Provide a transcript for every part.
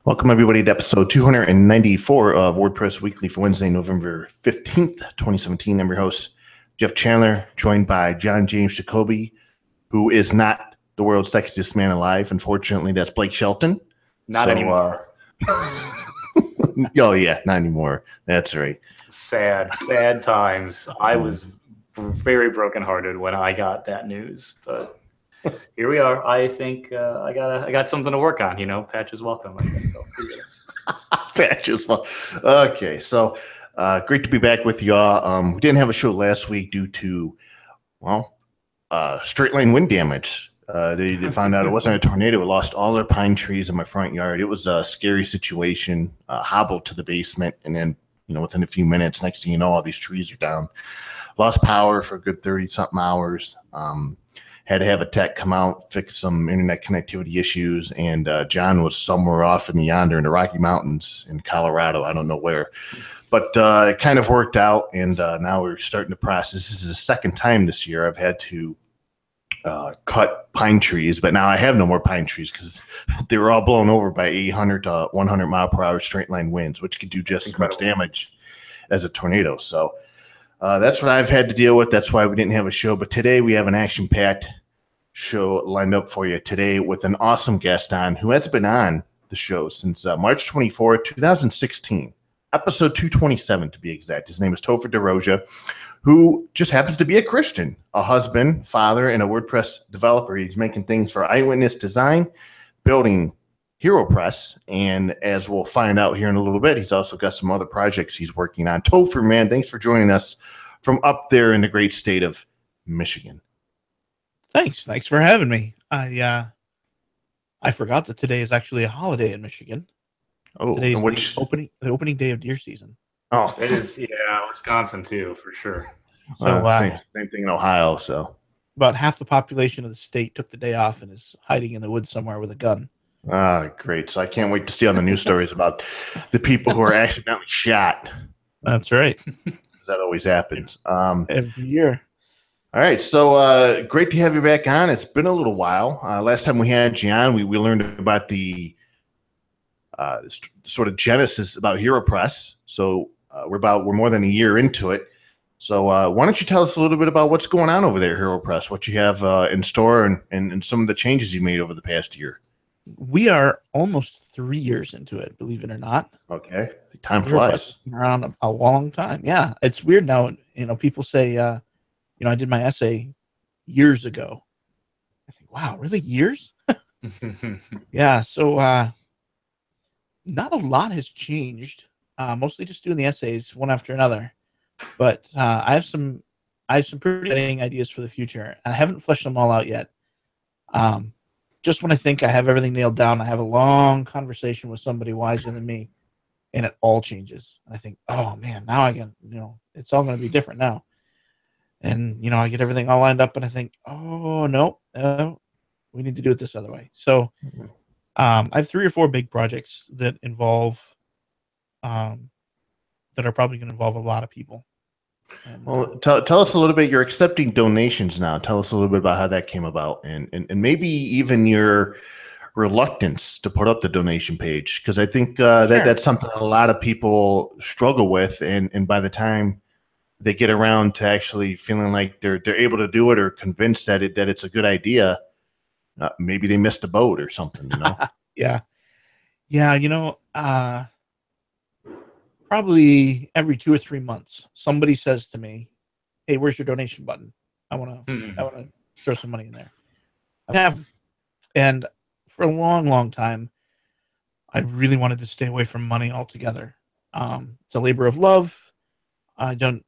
Welcome, everybody, to episode 294 of WordPress Weekly for Wednesday, November 15th, 2017. I'm your host, Jeff Chandler, joined by John James Jacoby, who is not the world's sexiest man alive. Unfortunately, that's Blake Shelton. Not anymore. Oh, yeah, not anymore. That's right. Sad times. I was very brokenhearted when I got that news, but here we are. I think I got something to work on. Patch is welcome. I guess Patch is fun. Okay, so great to be back with y'all. We didn't have a show last week due to, straight line wind damage. They found out it wasn't a tornado. It lost all their pine trees in my front yard. It was a scary situation. Hobbled to the basement, and then within a few minutes, next thing you know, all these trees are down. Lost power for a good 30-something hours. Had to have a tech come out, fix some internet connectivity issues, and John was somewhere off in the Rocky Mountains in Colorado. I don't know where, but it kind of worked out, and now we're starting to process. This is the second time this year I've had to cut pine trees, but now I have no more pine trees because they were all blown over by 800 to 100 mile per hour straight line winds, which could do just as much damage as a tornado. So that's what I've had to deal with. That's why we didn't have a show. But today we have an action-packed show lined up for you today with an awesome guest on who has been on the show since March 24, 2016, episode 227 to be exact. His name is Topher DeRosia, who just happens to be a Christian, a husband, father, and a WordPress developer. He's making things for Eyewitness Design, building HeroPress, and as we'll find out here in a little bit, he's also got some other projects he's working on. Topher, man, thanks for joining us from up there in the great state of Michigan. Thanks for having me. I forgot that today is actually a holiday in Michigan. Oh, today's the opening day of deer season. Oh, it is. Yeah, Wisconsin too, for sure. So same thing in Ohio. So about half the population of the state took the day off and is hiding in the woods somewhere with a gun. Great. So I can't wait to see on the news stories about the people who are accidentally shot. That's right. That always happens. Every year. All right. So great to have you back on. It's been a little while. Last time we had you on, we learned about the sort of genesis about HeroPress. So we're more than a year into it. So why don't you tell us a little bit about what's going on over there at HeroPress, what you have in store, and some of the changes you made over the past year? We are almost 3 years into it, believe it or not. Okay. Time flies. Around a long time. Yeah. It's weird now. People say, I did my essay years ago. I think, wow, really, years? Yeah. So not a lot has changed. Mostly just doing the essays one after another. But I have some pretty exciting ideas for the future. I haven't fleshed them all out yet. Just when I think I have everything nailed down, I have a long conversation with somebody wiser than me, and it all changes. And I think, oh man, now I can, it's all going to be different now. And I get everything all lined up, and I think, oh no, we need to do it this other way. So I have 3 or 4 big projects that involve, that are probably going to involve a lot of people. And, well, tell us a little bit. You're accepting donations now. Tell us a little bit about how that came about, and maybe even your reluctance to put up the donation page, because I think that's something a lot of people struggle with, and by the time they get around to actually feeling like they're able to do it or convinced that it's a good idea, maybe they missed a boat or something. Yeah. Probably every 2 or 3 months, somebody says to me, "Hey, where's your donation button? I want to throw some money in there." And for a long, long time, I really wanted to stay away from money altogether. It's a labor of love. I don't,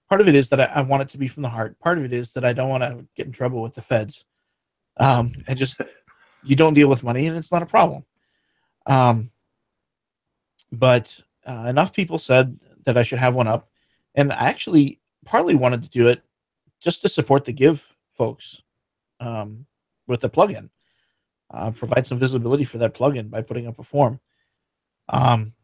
part of it is that I want it to be from the heart. Part of it is that I don't want to get in trouble with the feds. And just, you don't deal with money and it's not a problem. But enough people said that I should have one up, and I actually partly wanted to do it just to support the Give folks with the plugin, provide some visibility for that plugin by putting up a form. And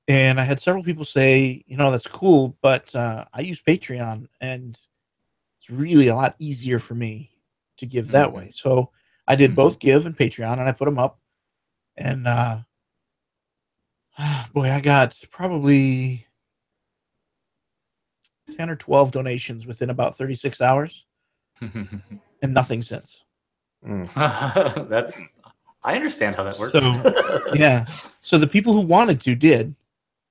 I had several people say, that's cool, but I use Patreon, and it's really a lot easier for me to give that way. So I did both Give and Patreon, and I put them up. And boy, I got probably 10 or 12 donations within about 36 hours, and nothing since. That's, I understand how that works. So yeah, so the people who wanted to did,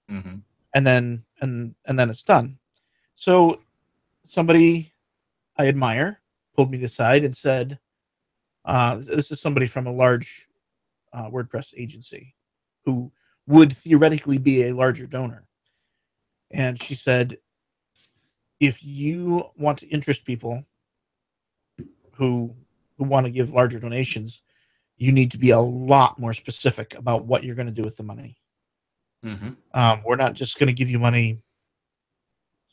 Mhm. and then it's done. So somebody I admire pulled me aside and said, this is somebody from a large WordPress agency who would theoretically be a larger donor. And she said, if you want to interest people who want to give larger donations, you need to be a lot more specific about what you're going to do with the money. We're not just going to give you money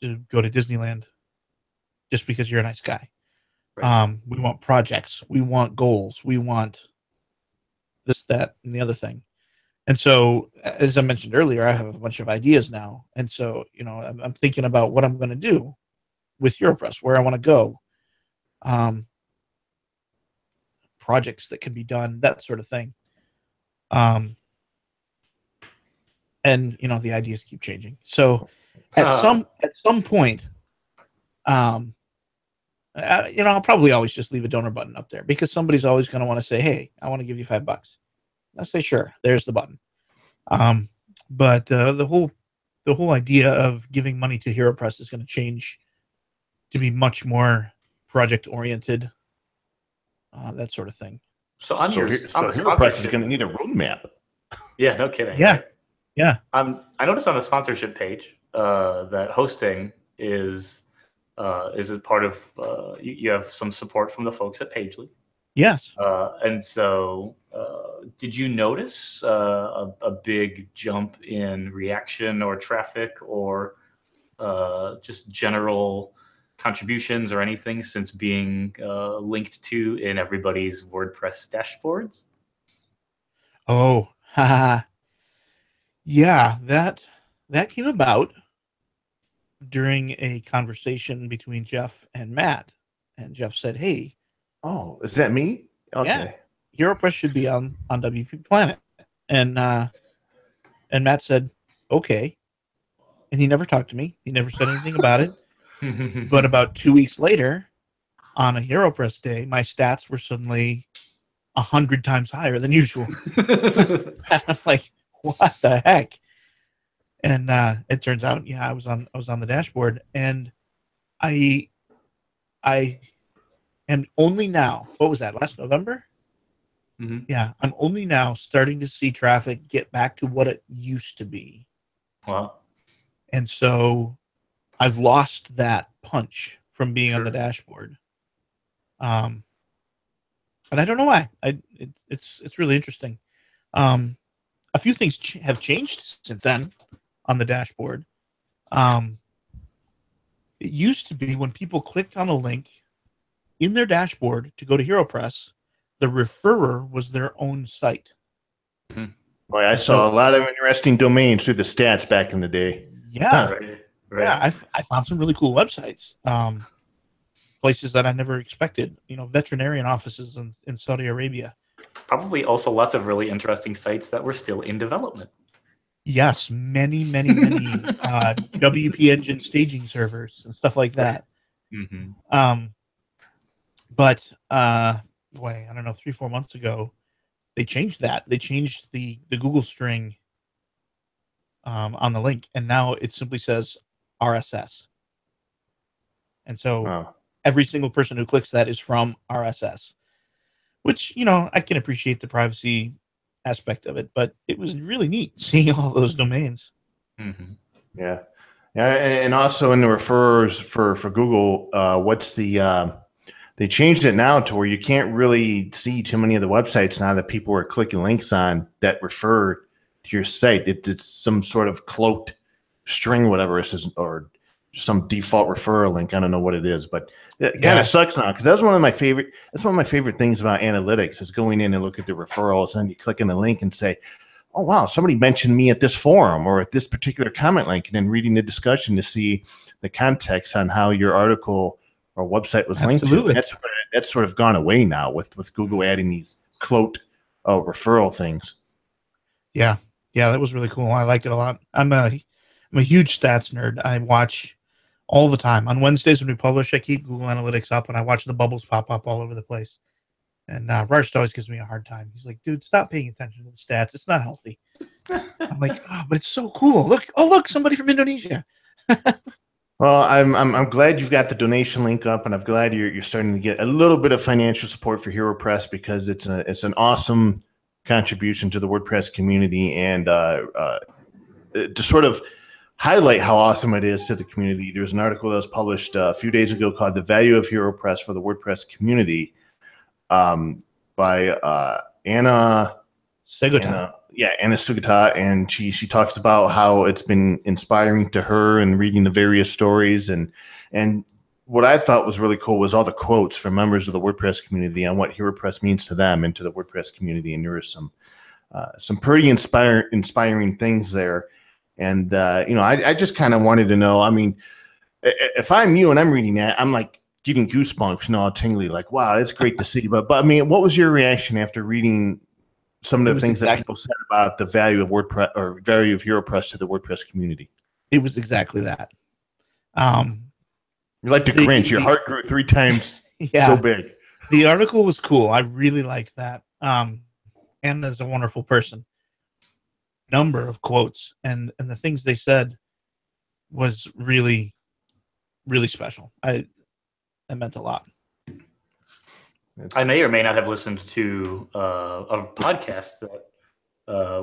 to go to Disneyland just because you're a nice guy. Right. We want projects. We want goals. We want this, that, and the other thing. And so, as I mentioned earlier, I have a bunch of ideas now. And so, I'm thinking about what I'm going to do with Europress, where I want to go, projects that can be done, that sort of thing. And, the ideas keep changing. So at some point, I'll probably always just leave a donor button up there, because somebody's always going to want to say, hey, I want to give you $5. I say, sure, there's the button. But the whole idea of giving money to HeroPress is going to change to be much more project oriented, that sort of thing. So on the HeroPress is going to need a roadmap. Yeah, no kidding. Yeah, right? yeah. I noticed on the sponsorship page that hosting is a part of. You have some support from the folks at Pagely. Yes. And so, did you notice a big jump in reaction or traffic or just general contributions or anything since being linked to in everybody's WordPress dashboards? Oh, yeah, that came about during a conversation between Jeff and Matt. And Jeff said, hey, oh, is that me? Okay. Yeah, HeroPress should be on WP Planet. And Matt said, okay. And he never talked to me. He never said anything about it. But about 2 weeks later, on a HeroPress day, my stats were suddenly 100 times higher than usual. I'm like, what the heck? And it turns out, yeah, I was on the dashboard, and I am only now. What was that? Last November? Mm-hmm. Yeah, I'm only now starting to see traffic get back to what it used to be. Wow. And so I've lost that punch from being on the dashboard. And I don't know why. It's really interesting. A few things have changed since then on the dashboard. It used to be when people clicked on a link in their dashboard to go to HeroPress, the referrer was their own site. Mm-hmm. Boy, I saw a lot of interesting domains through the stats back in the day. Yeah. Right. Yeah, I found some really cool websites. Places that I never expected, veterinarian offices in Saudi Arabia. Probably also lots of really interesting sites that were still in development. Yes, many WP Engine staging servers and stuff like that. Mm-hmm. But boy, I don't know, 3-4 months ago, they changed that. They changed the Google string on the link, and now it simply says RSS. And so every single person who clicks that is from RSS, which, I can appreciate the privacy aspect of it, but it was really neat seeing all those domains. Mm-hmm. Yeah. And also in the referrers for Google, what's the they changed it now to where you can't really see too many of the websites now that people are clicking links on that refer to your site. It's some sort of cloaked string, whatever it is, or some default referral link. I don't know what it is, but it kind of sucks now, because that's one of my favorite things about analytics is going in and look at the referrals, and you click on the link and say, oh, wow, somebody mentioned me at this forum or at this particular comment link, and then reading the discussion to see the context on how your article or website was linked to. That's sort of gone away now with Google adding these cloaked referral things. Yeah, yeah, that was really cool. I liked it a lot. I'm a huge stats nerd. I watch all the time. On Wednesdays when we publish, I keep Google Analytics up and I watch the bubbles pop up all over the place. And Rarst always gives me a hard time. He's like, dude, stop paying attention to the stats. It's not healthy. I'm like, oh, but it's so cool. Look, somebody from Indonesia. Well, I'm glad you've got the donation link up, and I'm glad you're starting to get a little bit of financial support for Hero Press, because it's an awesome contribution to the WordPress community, and to sort of highlight how awesome it is to the community. There's an article that was published a few days ago called "The Value of Hero Press for the WordPress Community," by Anna Segota. Anna Sugata, and she talks about how it's been inspiring to her and reading the various stories, and what I thought was really cool was all the quotes from members of the WordPress community on what HeroPress means to them and to the WordPress community, and there were some pretty inspiring things there, and I just kind of wanted to know. I mean, if I'm you and I'm reading that, I'm like getting goosebumps, all tingly, like, wow, it's great to see. But I mean, what was your reaction after reading some of the things that people said about the value of WordPress or value of HeroPress to the WordPress community? It was exactly that. You're like the Grinch. Your heart grew 3 times so big. The article was cool. I really liked that. Anna's a wonderful person. Number of quotes and the things they said was really, really special. That meant a lot. I may or may not have listened to a podcast that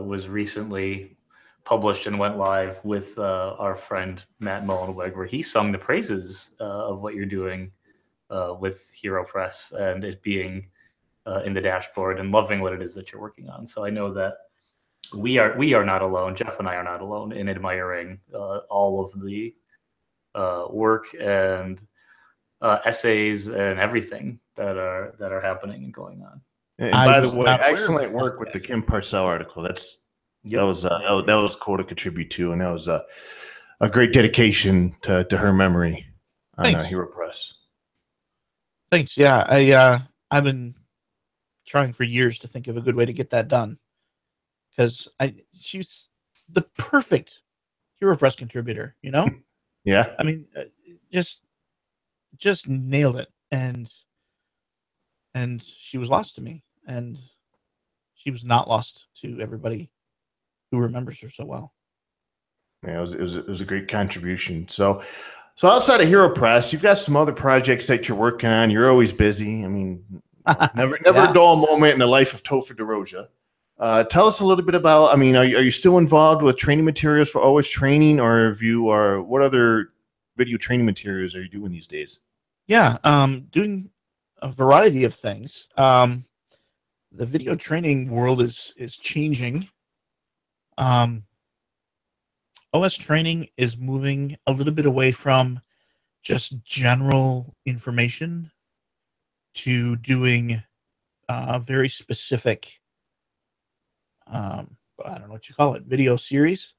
was recently published and went live with our friend Matt Mullenweg, where he sung the praises of what you're doing with HeroPress and it being in the dashboard and loving what it is that you're working on. So I know that we are not alone. Jeff and I are not alone in admiring all of the work and essays and everything that are happening and going on. And by the way, excellent work with the Kim Parcell article. That was cool to contribute to, and that was a great dedication to her memory on HeroPress. Thanks. Yeah, I've been trying for years to think of a good way to get that done, because she's the perfect HeroPress contributor. Yeah. I mean, just nailed it, and she was lost to me, and she was not lost to everybody who remembers her so well. Yeah, it was a great contribution. So outside of HeroPress, you've got some other projects that you're working on. You're always busy. I mean, never a dull moment in the life of Topher DeRosia. Tell us a little bit about. I mean, are you still involved with training materials for Always Training, or what other video training materials are you doing these days? Yeah, doing a variety of things. The video training world is changing. OS training is moving a little bit away from just general information to doing very specific, I don't know what you call it, video series.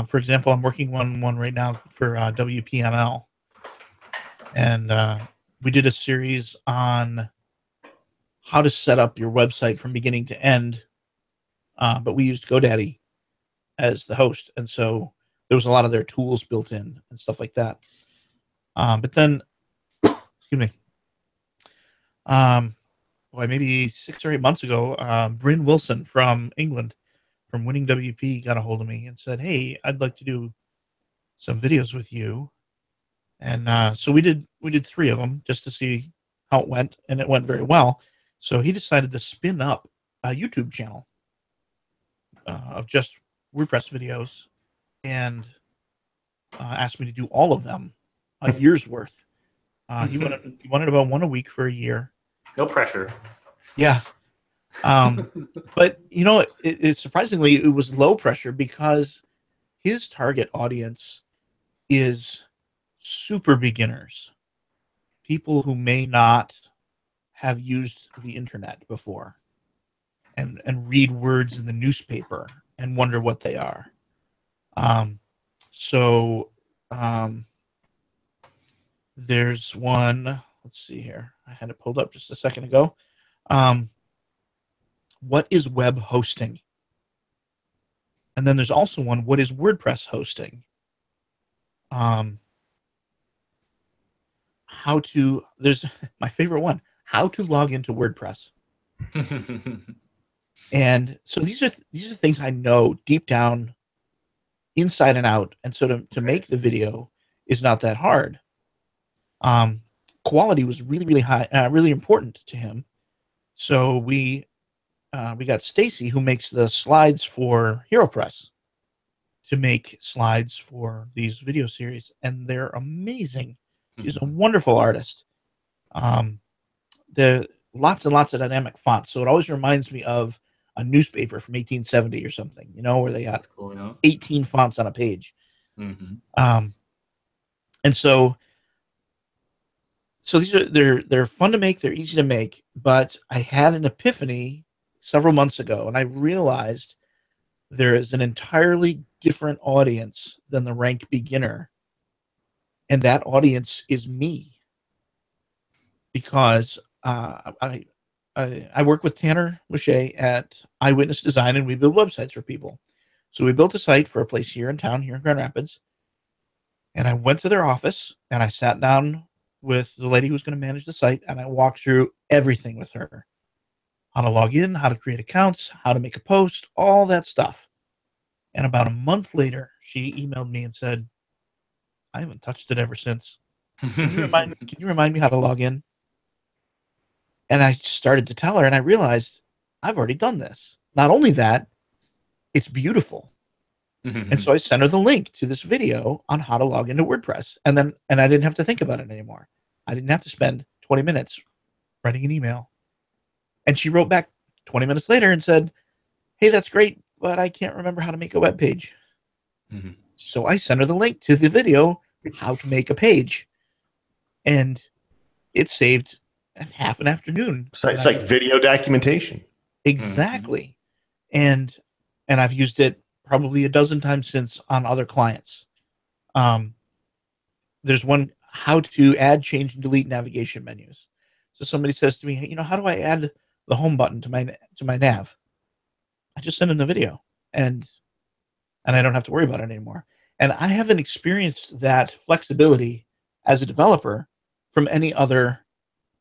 For example, I'm working on one right now for WPML. And we did a series on how to set up your website from beginning to end, but we used GoDaddy as the host, and so there was a lot of their tools built in and stuff like that. But then, excuse me, maybe 6 or 8 months ago, Bryn Wilson from England, from WinningWP, got a hold of me and said, "Hey, I'd like to do some videos with you." And so we did 3 of them just to see how it went, and it went very well. So he decided to spin up a YouTube channel of just WordPress videos, and asked me to do all of them, a year's worth. He wanted about 1 a week for a year. No pressure. Yeah. But it surprisingly, it was low pressure, because his target audience is super beginners, people who may not have used the internet before and read words in the newspaper and wonder what they are. There's one, let's see here. I had it pulled up just a second ago. What is web hosting? And then there's also one, what is WordPress hosting? There's my favorite one, how to log into WordPress. And so these are things I know deep down, inside and out. And so to make the video is not that hard. Quality was really, really high, really important to him. So we got Stacy, who makes the slides for HeroPress, to make slides for these video series, and they're amazing. She's a wonderful artist. The lots and lots of dynamic fonts, so it always reminds me of a newspaper from 1870 or something, you know, where they got cool, yeah. 18 fonts on a page. Mm-hmm. And so these are they're fun to make, they're easy to make, but I had an epiphany several months ago, and I realized there is an entirely different audience than the rank beginner, and that audience is me. Because I work with Tanner Mouche at Eyewitness Design, and we build websites for people. So we built a site for a place here in town, here in Grand Rapids, and I went to their office, and I sat down with the lady who was going to manage the site, and I walked through everything with her. How to log in, how to create accounts, how to make a post, all that stuff. And about a month later, she emailed me and said, I haven't touched it ever since. Can you remind me how to log in? And I started to tell her, and I realized I've already done this. Not only that, it's beautiful. And so I sent her the link to this video on how to log into WordPress. And I didn't have to think about it anymore. I didn't have to spend 20 minutes writing an email. And she wrote back 20 minutes later and said, hey, that's great, but I can't remember how to make a web page. So I sent her the link to the video, how to make a page. And it saved half an afternoon. So it's like video documentation. Exactly. And I've used it probably a dozen times since on other clients. There's one, how to add, change, and delete navigation menus. So somebody says to me, hey, how do I add the home button to my nav? I just send them the video, and I don't have to worry about it anymore. And I haven't experienced that flexibility as a developer from any other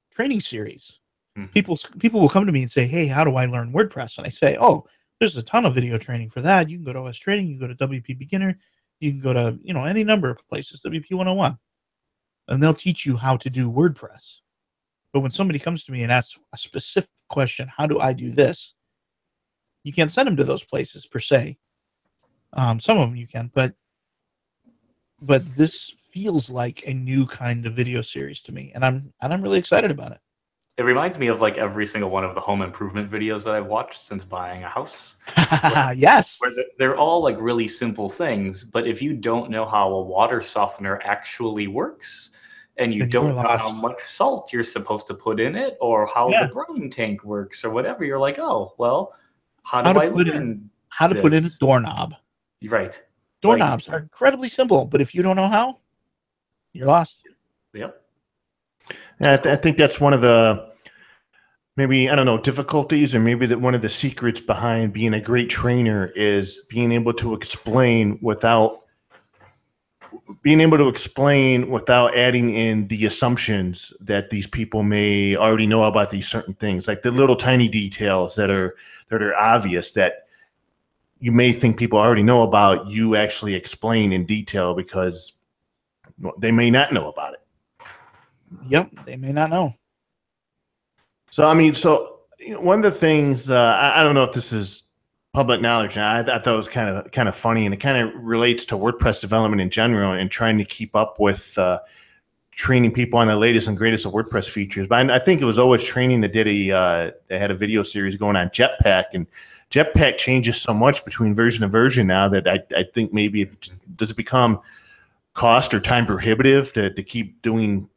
training series. People will come to me and say, hey, how do I learn WordPress? And I say, oh, there's a ton of video training for that. You can go to OS Training, you can go to WP Beginner, you can go to any number of places, WP 101, and they'll teach you how to do WordPress. But when somebody comes to me and asks a specific question, how do I do this? You can't send them to those places per se. Some of them you can, but this feels like a new kind of video series to me, and I'm really excited about it. It reminds me of like every single one of the home improvement videos that I've watched since buying a house. Yes. Where they're all like really simple things, but if you don't know how a water softener actually works, and you don't know how much salt you're supposed to put in it, or how the brine tank works, or whatever, you're like, oh, well, how do I learn how to put in a doorknob? Right. Doorknobs are incredibly simple, but if you don't know how, you're lost. Yep. Yeah, I think that's one of the maybe, I don't know, difficulties, or maybe that one of the secrets behind being a great trainer is being able to explain without adding in the assumptions that these people may already know about these certain things, like the little tiny details that are obvious that you may think people already know about. You actually explain in detail because they may not know about it. Yep, they may not know. So, I mean, one of the things, I don't know if this is public knowledge. I thought it was kind of funny, and it kind of relates to WordPress development in general and trying to keep up with training people on the latest and greatest of WordPress features. But I think it was always training that did they had a video series going on Jetpack, and Jetpack changes so much between version to version now that I think maybe does it become cost or time prohibitive to keep doing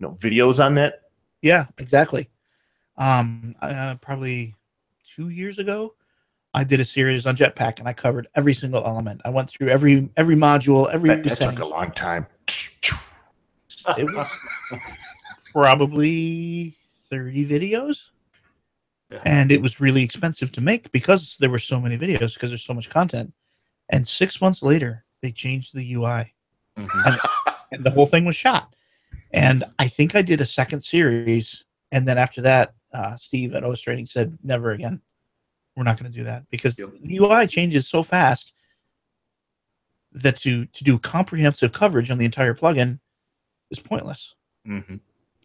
videos on that? Yeah, exactly. Probably 2 years ago, I did a series on Jetpack, and I covered every single element. I went through every module, that took a long time. It was probably 30 videos. Yeah. And it was really expensive to make because there were so many videos, because there's so much content. And 6 months later, they changed the UI, Mhm. and the whole thing was shot. And I think I did a second series, and then after that, Steve at OS Trading said, "Never again. We're not going to do that because Yep. the UI changes so fast that to do comprehensive coverage on the entire plugin is pointless." Mhm.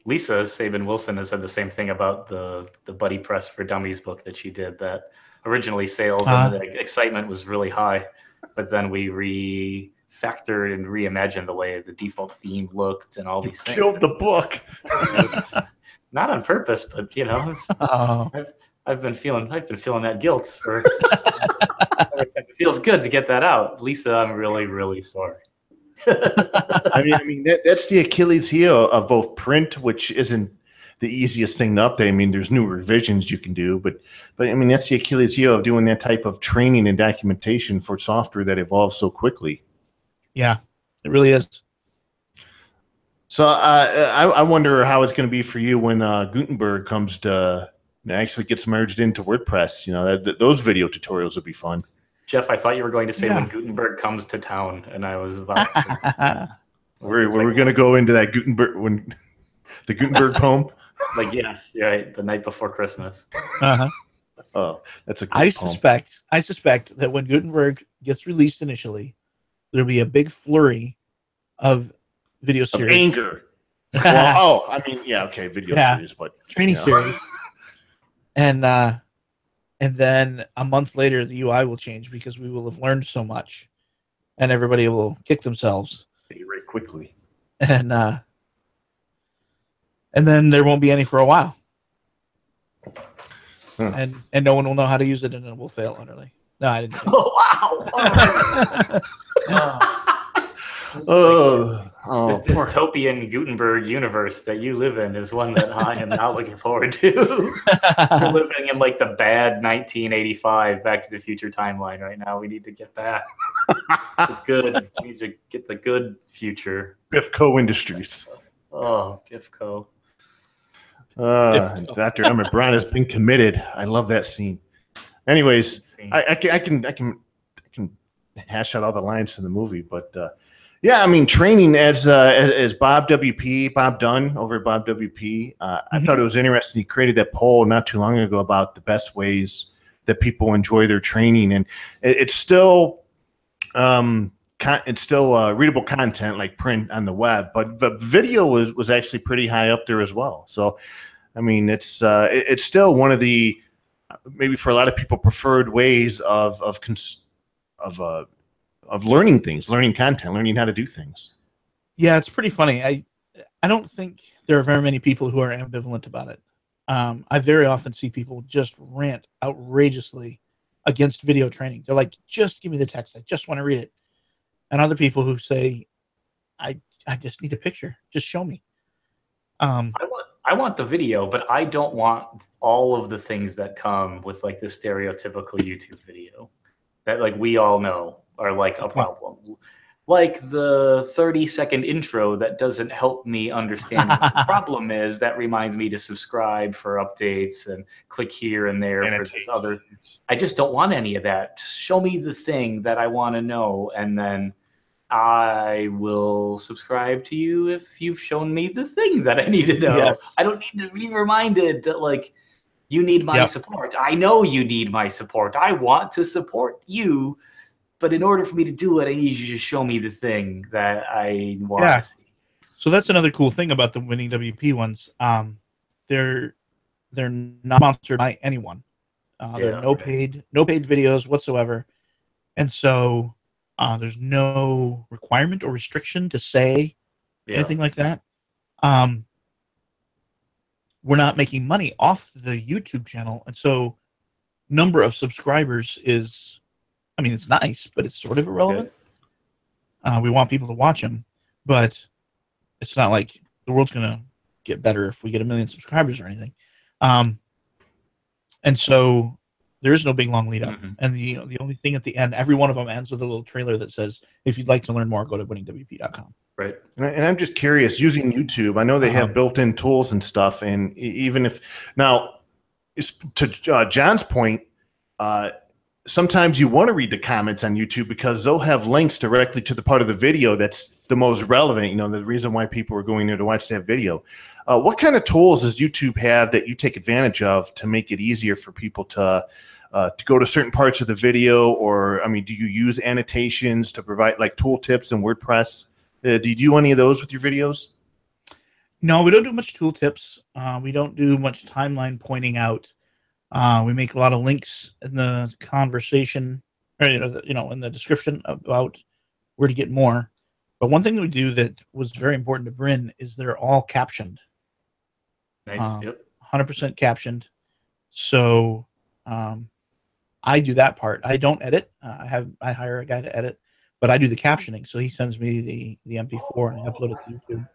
Lisa Sabin Wilson has said the same thing about the Buddy Press for Dummies book that she did. That originally sales and the excitement was really high, but then we refactored and reimagined the way the default theme looked and all these things. Killed the book. Not on purpose, but you know, I've been feeling that guilt for ever since. It feels good to get that out. Lisa, I'm really, really sorry. I mean that's the Achilles heel of both print, which isn't the easiest thing to update. I mean, there's new revisions you can do, but I mean that's the Achilles heel of doing that type of training and documentation for software that evolves so quickly. Yeah, it really is. So I wonder how it's going to be for you when Gutenberg comes to actually gets merged into WordPress. You know, those video tutorials would be fun. Jeff, I thought you were going to say when Gutenberg comes to town, and I was about to. We're going to go into that Gutenberg when the Gutenberg poem. Like, yes, right, the night before Christmas. Oh, that's a good I poem. suspect that when Gutenberg gets released initially, there'll be a big flurry of video series. Of anger. Well, I mean, yeah, okay, video series, but training series. And then a month later, the UI will change because we will have learned so much, and everybody will kick themselves very quickly. And then there won't be any for a while, and no one will know how to use it, and it will fail utterly. No, I didn't. Oh wow! This dystopian Gutenberg universe that you live in is one that I am not looking forward to. We're living in like the bad 1985 Back to the Future timeline right now. We need to get back. We need to get the good future. Bifco Industries. Oh, Bifco. Dr. Emmett Brown has been committed. I love that scene. Anyways, I can hash out all the lines in the movie, but yeah, I mean, training as Bob Dunn over at Bob WP. I thought it was interesting. He created that poll not too long ago about the best ways that people enjoy their training, and it's still readable content like print on the web, but video was actually pretty high up there as well. So, I mean, it's still one of the maybe for a lot of people preferred ways of learning things, learning content, learning how to do things. Yeah, it's pretty funny. I don't think there are very many people who are ambivalent about it. I very often see people just rant outrageously against video training. They're like, just give me the text. I just want to read it. And other people who say, I just need a picture. Just show me. I want the video, but I don't want all of the things that come with like the stereotypical YouTube video that like we all know are like a problem. Like the 30-second intro that doesn't help me understand what the problem is. That reminds me to subscribe for updates and click here and there for this other. I just don't want any of that. Show me the thing that I want to know, and then I will subscribe to you if you've shown me the thing that I need to know. Yes. I don't need to be reminded that like you need my support. I know you need my support. I want to support you. But in order for me to do it, I need you to show me the thing that I want to see. So that's another cool thing about the WinningWP ones. They're not sponsored by anyone. They're no paid videos whatsoever, and so there's no requirement or restriction to say anything like that. We're not making money off the YouTube channel, and so number of subscribers is. I mean, it's nice, but it's sort of irrelevant. We want people to watch them, but it's not like the world's going to get better if we get 1 million subscribers or anything. And so there is no big, long lead up. And the only thing at the end, every one of them ends with a little trailer that says, if you'd like to learn more, go to winningwp.com. Right. And I'm just curious, using YouTube, I know they have built-in tools and stuff, and even if – now, to John's point, sometimes you want to read the comments on YouTube because they'll have links directly to the part of the video that's the most relevant, the reason why people are going there to watch that video. What kind of tools does YouTube have that you take advantage of to make it easier for people to go to certain parts of the video? Or, I mean, do you use annotations to provide like tool tips in WordPress? Do you do any of those with your videos? No, we don't do much tooltips. We don't do much timeline pointing out. We make a lot of links in the conversation, or, in the description about where to get more. But one thing that we do that was very important to Bryn is they're all captioned. Nice. Yep. 100% captioned. So I do that part. I don't edit. I hire a guy to edit, but I do the captioning. So he sends me the MP4 and I upload it to YouTube.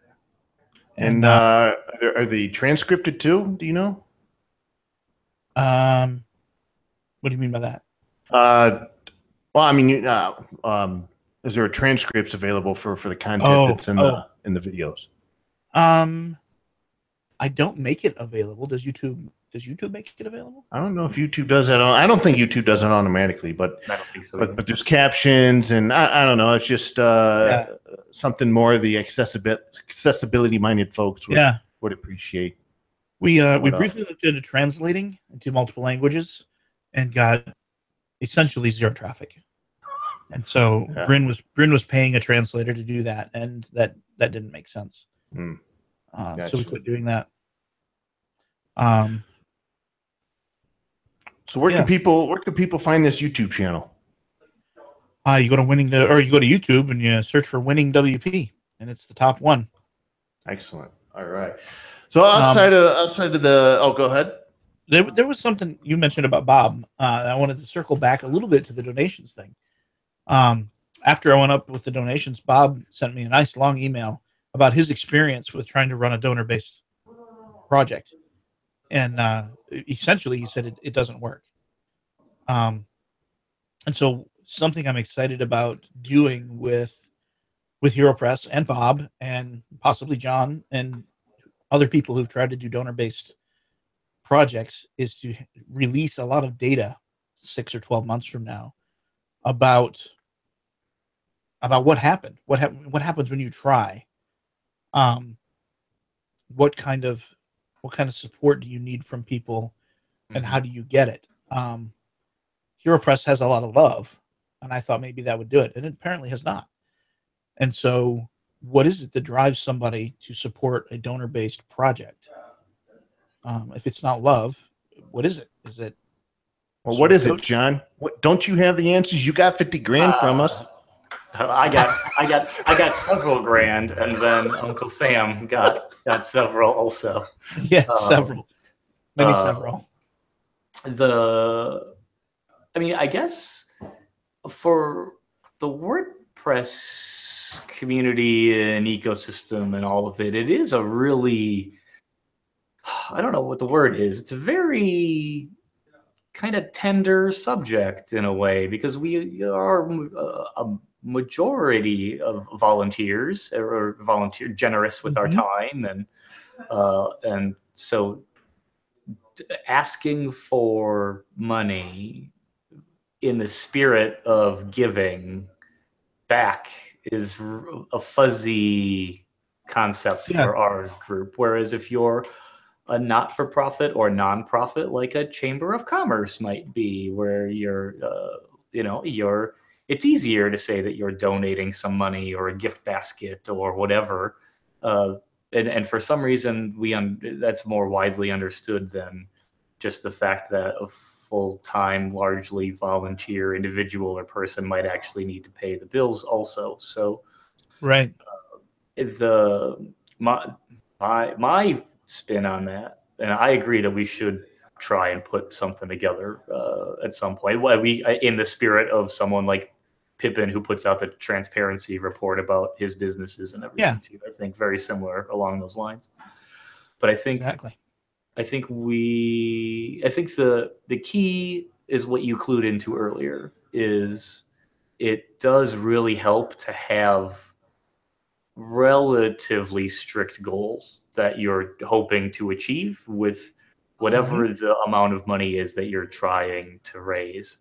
And are they transcripted too? Do you know? What do you mean by that? Well, I mean, is there a transcripts available for the content that's in the videos? I don't make it available. Does YouTube make it available? I don't know if YouTube does that. I don't think YouTube does it automatically, but I don't think so. But there's captions, and I don't know. It's just something more the accessibility minded folks would appreciate. We briefly looked into translating into multiple languages, and got essentially zero traffic. And so Bryn was paying a translator to do that, and that didn't make sense. Gotcha. So we quit doing that. So where can people find this YouTube channel? You go to you go to YouTube and you search for WinningWP, and it's the top one. Excellent. All right. So outside of the go ahead. There was something you mentioned about Bob. I wanted to circle back a little bit to the donations thing. After I went up with the donations, Bob sent me a nice long email about his experience with trying to run a donor-based project. And essentially, he said it doesn't work. And so something I'm excited about doing with HeroPress and Bob and possibly John and other people who've tried to do donor-based projects is to release a lot of data 6 or 12 months from now about what happened. What happens when you try? What kind of support do you need from people, and how do you get it? HeroPress has a lot of love, and I thought maybe that would do it, and it apparently has not. And so, what is it that drives somebody to support a donor-based project? If it's not love, what is it? Is it? Well, what is it, John? Don't you have the answers? You got 50 grand from us. I got several grand, and then Uncle Sam got several also. Yeah, several. Maybe several. I mean, I guess for the WordPress community and ecosystem and all of it, it is a really, I don't know what the word is. It's a very kind of tender subject in a way, because we are a majority of volunteers, or volunteer generous with our time, and so asking for money in the spirit of giving back is a fuzzy concept for our group. Whereas if you're a not-for-profit or non-profit, like a chamber of commerce might be, where you're, it's easier to say that you're donating some money or a gift basket or whatever. And for some reason, that's more widely understood than just the fact that a full-time, largely volunteer individual or person might actually need to pay the bills also. So, right. My spin on that, and I agree that we should try and put something together at some point. In the spirit of someone like Pippin, who puts out the transparency report about his businesses and everything. Yeah. I think very similar along those lines. But I think exactly. I think the key is what you clued into earlier. Is it does really help to have relatively strict goals that you're hoping to achieve with whatever the amount of money is that you're trying to raise.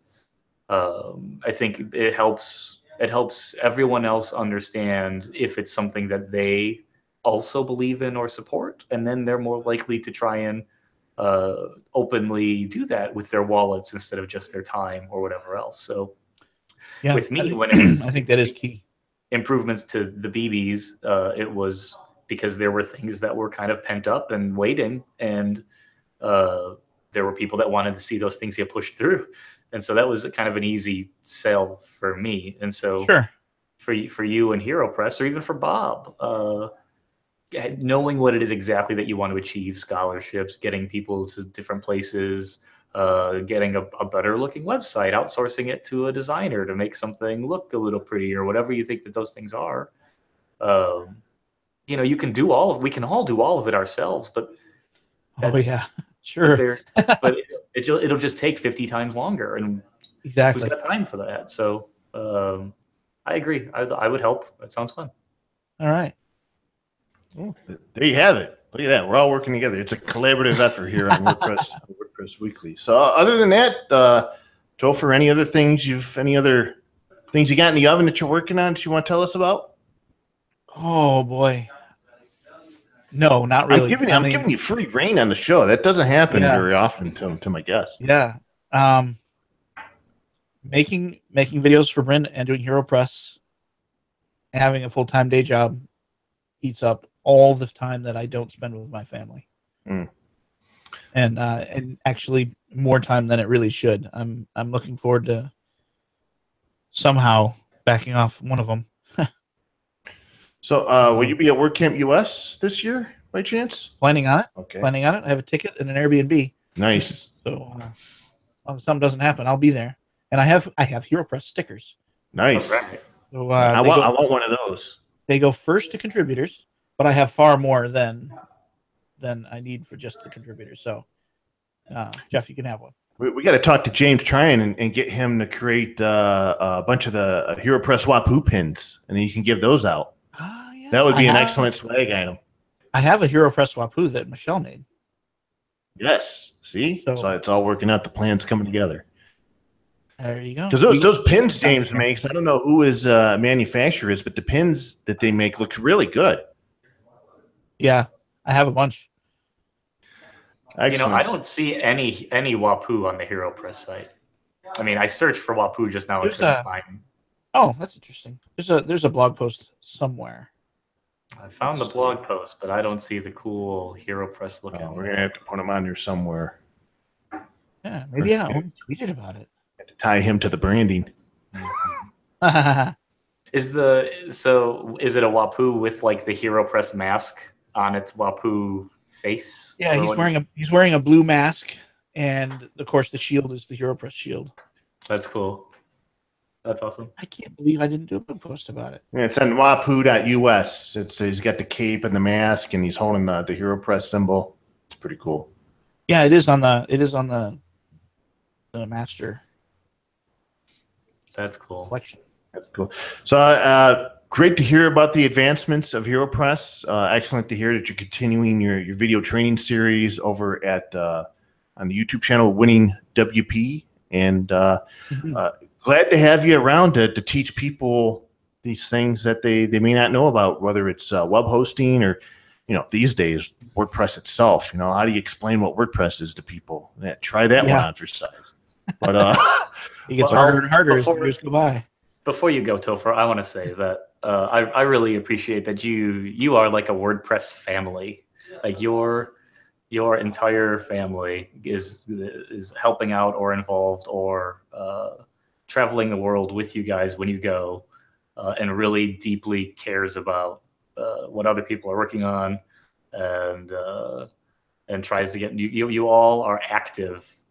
I think it helps everyone else understand if it's something that they also believe in or support, and then they're more likely to try and openly do that with their wallets instead of just their time or whatever else. So Yeah, with me, think, when it was I think that is key. improvements to the BBs, it was because there were things that were kind of pent up and waiting, and there were people that wanted to see those things get pushed through, and so that was kind of an easy sell for me. And so Sure. for you and Hero Press, or even for Bob, knowing what it is exactly that you want to achieve, scholarships, getting people to different places, getting a better looking website, outsourcing it to a designer to make something look a little prettier, whatever you think that those things are. You know, you can do we can all do all of it ourselves, but Oh yeah, but sure. there, but it'll just take 50 times longer, and who's Exactly. got time for that? So I agree. I would help. That sounds fun. All right. Well, there you have it. Look at that. We're all working together. It's a collaborative effort here on WordPress Weekly. So other than that, Topher, any other things you got in the oven that you're working on that you want to tell us about? Oh boy. No, not really. I'm giving you free reign on the show. That doesn't happen very often to my guests. Yeah. Making videos for Bryn and doing Hero Press and having a full-time day job eats up all the time that I don't spend with my family. And actually more time than it really should. I'm looking forward to somehow backing off one of them. So will you be at WordCamp US this year by chance? Planning on it. Okay. Planning on it. I have a ticket and an Airbnb. Nice. So as long as something doesn't happen, I'll be there. And I have Hero Press stickers. Nice. Right. So I want one of those. They go first to contributors, but I have far more than I need for just the contributors. So Jeff, you can have one. We got to talk to James Tryon and get him to create a bunch of the Hero Press WAPU pins, and then you can give those out. Yeah. That would be an excellent swag item. I have a Hero Press WAPU that Michelle made. Yes. See? So it's all working out. The plan's coming together. There you go. Because those pins James makes, I don't know who his manufacturer is, but the pins that they make look really good. Yeah, I have a bunch. Excellent. You know, I don't see any WAPU on the Hero Press site. I mean, I searched for WAPU just now and couldn't find. Oh, that's interesting. There's a blog post somewhere. I found the blog post, but I don't see the cool Hero Press looking. We're gonna have to put him on here somewhere. Yeah, maybe I tweeted about it. Have to tie him to the branding. Is it a WAPU with like the Hero Press mask on its WAPU face? Yeah, he's wearing a blue mask, and of course the shield is the Hero Press shield. That's cool. That's awesome. I can't believe I didn't do a blog post about it. Yeah, it's on wapu.us. He's got the cape and the mask, and he's holding the Hero Press symbol. It's pretty cool. Yeah, it is on the master. That's cool. Collection. That's cool. So great to hear about the advancements of Hero Press. Excellent to hear that you're continuing your video training series over at on the YouTube channel WinningWP, and glad to have you around to teach people these things that they may not know about, whether it's web hosting or, these days WordPress itself. How do you explain what WordPress is to people? Yeah, try that one on for size. But it gets harder and harder as the years go by. Before you go, Topher, I want to say that I really appreciate that you are like a WordPress family. Like your entire family is helping out or involved or traveling the world with you guys when you go, and really deeply cares about what other people are working on, and tries to get you all are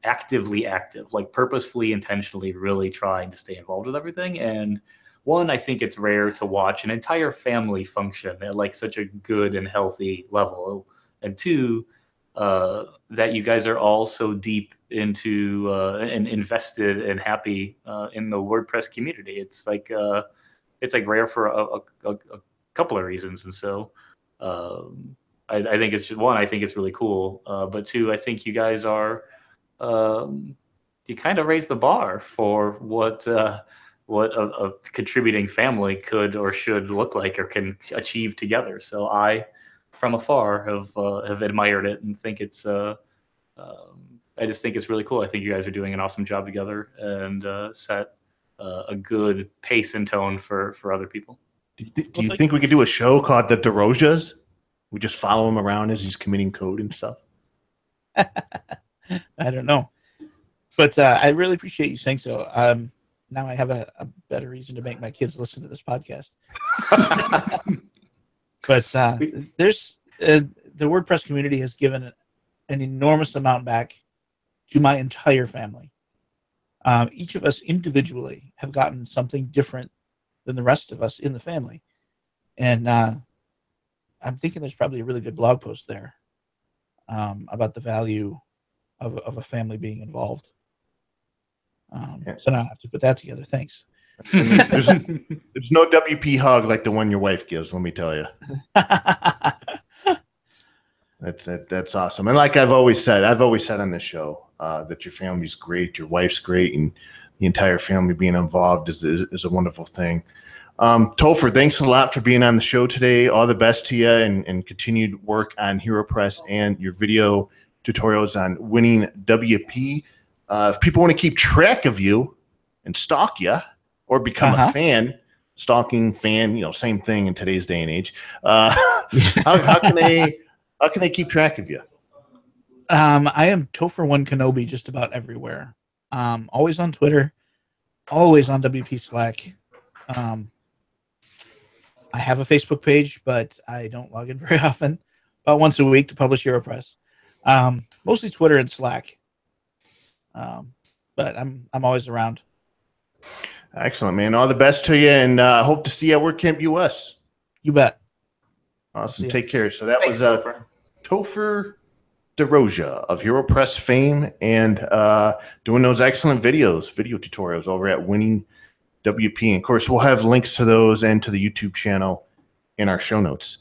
actively active, like purposefully, intentionally, really trying to stay involved with everything. And one, I think it's rare to watch an entire family function at like such a good and healthy level. And two, that you guys are all so deep into and invested and happy in the WordPress community. It's like rare for a couple of reasons. And so I think it's just one, I think it's really cool. But two, I think you guys are you kind of raise the bar for what a contributing family could or should look like or can achieve together. So I, from afar, have admired it and think it's I just think it's really cool. I think you guys are doing an awesome job together and set a good pace and tone for other people. Do you think we could do a show called the DeRosias? We just follow him around as he's committing code and stuff. I don't know, but I really appreciate you saying so. Now I have a better reason to make my kids listen to this podcast. But there's the WordPress community has given an enormous amount back to my entire family. Each of us individually have gotten something different than the rest of us in the family. And I'm thinking there's probably a really good blog post there about the value of a family being involved. So now I have to put that together. Thanks. There's no WP hug like the one your wife gives, let me tell you. That's it. That's awesome. And like I've always said on this show that your family's great, your wife's great, and the entire family being involved is a wonderful thing. Topher, thanks a lot for being on the show today. All the best to you and continued work on HeroPress and your video tutorials on WinningWP. If people want to keep track of you and stalk you or become a fan, stalking fan, same thing in today's day and age. How can they keep track of you? I am Topher1 Kenobi just about everywhere. Always on Twitter, always on WP Slack. I have a Facebook page, but I don't log in very often. About once a week to publish HeroPress. Mostly Twitter and Slack. But I'm always around. Excellent, man. All the best to you, and hope to see you at WordCamp US. You bet. Awesome. Take care. So that was Topher DeRosia of HeroPress fame and doing those excellent video tutorials over at WinningWP. And of course, we'll have links to those and to the YouTube channel in our show notes.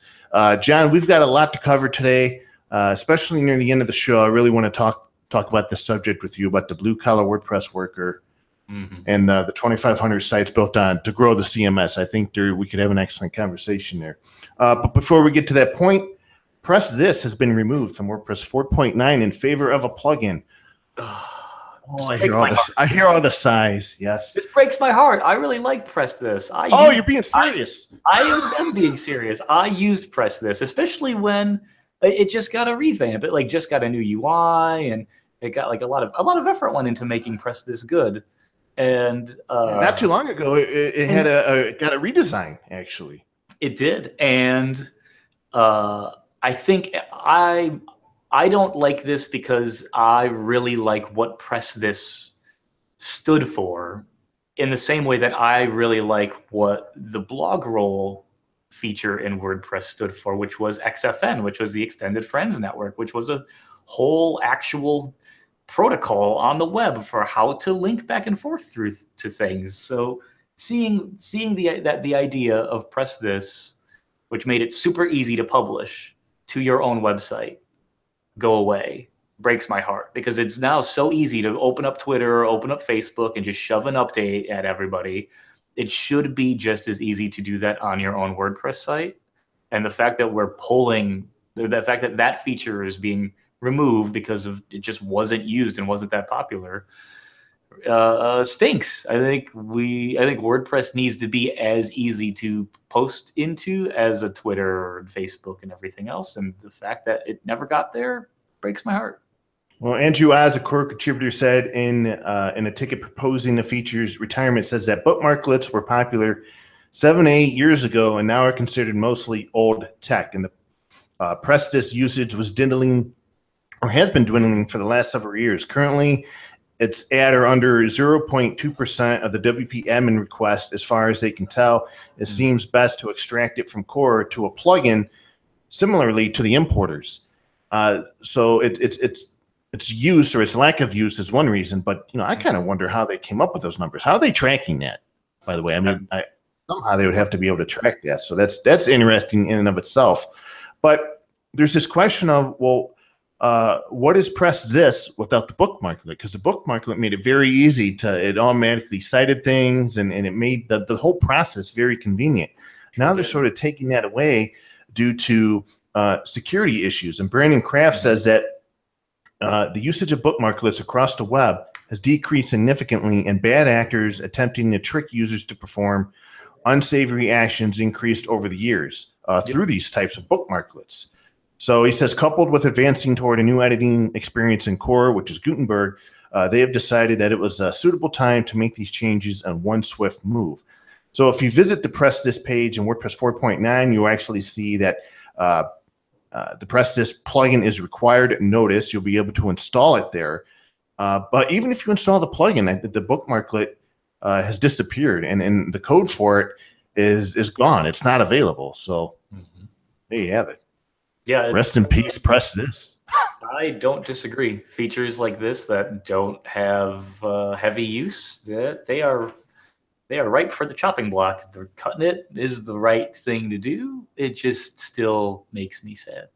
John, we've got a lot to cover today, especially near the end of the show. I really want to talk about this subject with you about the blue-collar WordPress worker and the 2,500 sites built on to grow the CMS. I think we could have an excellent conversation there. But before we get to that point, Press This has been removed from WordPress 4.9 in favor of a plugin. I hear all the sighs. Yes. This breaks my heart. I really like Press This. You're being serious. I am being serious. I used Press This, especially when it just got a revamp. It just got a new UI, and it got a lot of effort went into making Press This good. And not too long ago, it got a redesign. Actually, it did, and I think I don't like this because I really like what Press This stood for, in the same way that I really like what the blog roll feature in WordPress stood for, which was XFN, which was the Extended Friends Network, which was a whole actual protocol on the web for how to link back and forth to things. So seeing the idea of Press This, which made it super easy to publish to your own website, go away, breaks my heart, because it's now so easy to open up Twitter or open up Facebook and just shove an update at everybody. It should be just as easy to do that on your own WordPress site. And the fact that that feature is being removed because of it just wasn't used and wasn't that popular stinks. I think WordPress needs to be as easy to post into as a Twitter and Facebook and everything else. And the fact that it never got there breaks my heart. Well, Andrew Oz, a core contributor, said in a ticket proposing the feature's retirement, says that bookmarklets were popular 7 to 8 years ago and now are considered mostly old tech. And the Press This usage was dwindling, or has been dwindling, for the last several years. Currently, it's at or under 0.2% of the WP admin request, as far as they can tell. It seems best to extract it from core to a plugin, similarly to the importers. So its use or its lack of use is one reason, but I kind of wonder how they came up with those numbers. How are they tracking that, by the way? I mean, somehow they would have to be able to track that. So that's interesting in and of itself. But there's this question of, well, what is Press This without the bookmarklet? Because the bookmarklet made it very easy it automatically cited things, and it made the whole process very convenient. Now they're sort of taking that away due to security issues. And Brandon Kraft says that the usage of bookmarklets across the web has decreased significantly, and bad actors attempting to trick users to perform unsavory actions increased over the years through these types of bookmarklets. So he says, coupled with advancing toward a new editing experience in Core, which is Gutenberg, they have decided that it was a suitable time to make these changes in one swift move. So if you visit the Press This page in WordPress 4.9, you'll actually see that the Press This plugin is required. Notice you'll be able to install it there. But even if you install the plugin, the bookmarklet has disappeared, and the code for it is gone. It's not available. So there you have it. Yeah. Rest in peace, Press This. I don't disagree. Features like this that don't have heavy use, that they are ripe for the chopping block. They're cutting it is the right thing to do. It just still makes me sad.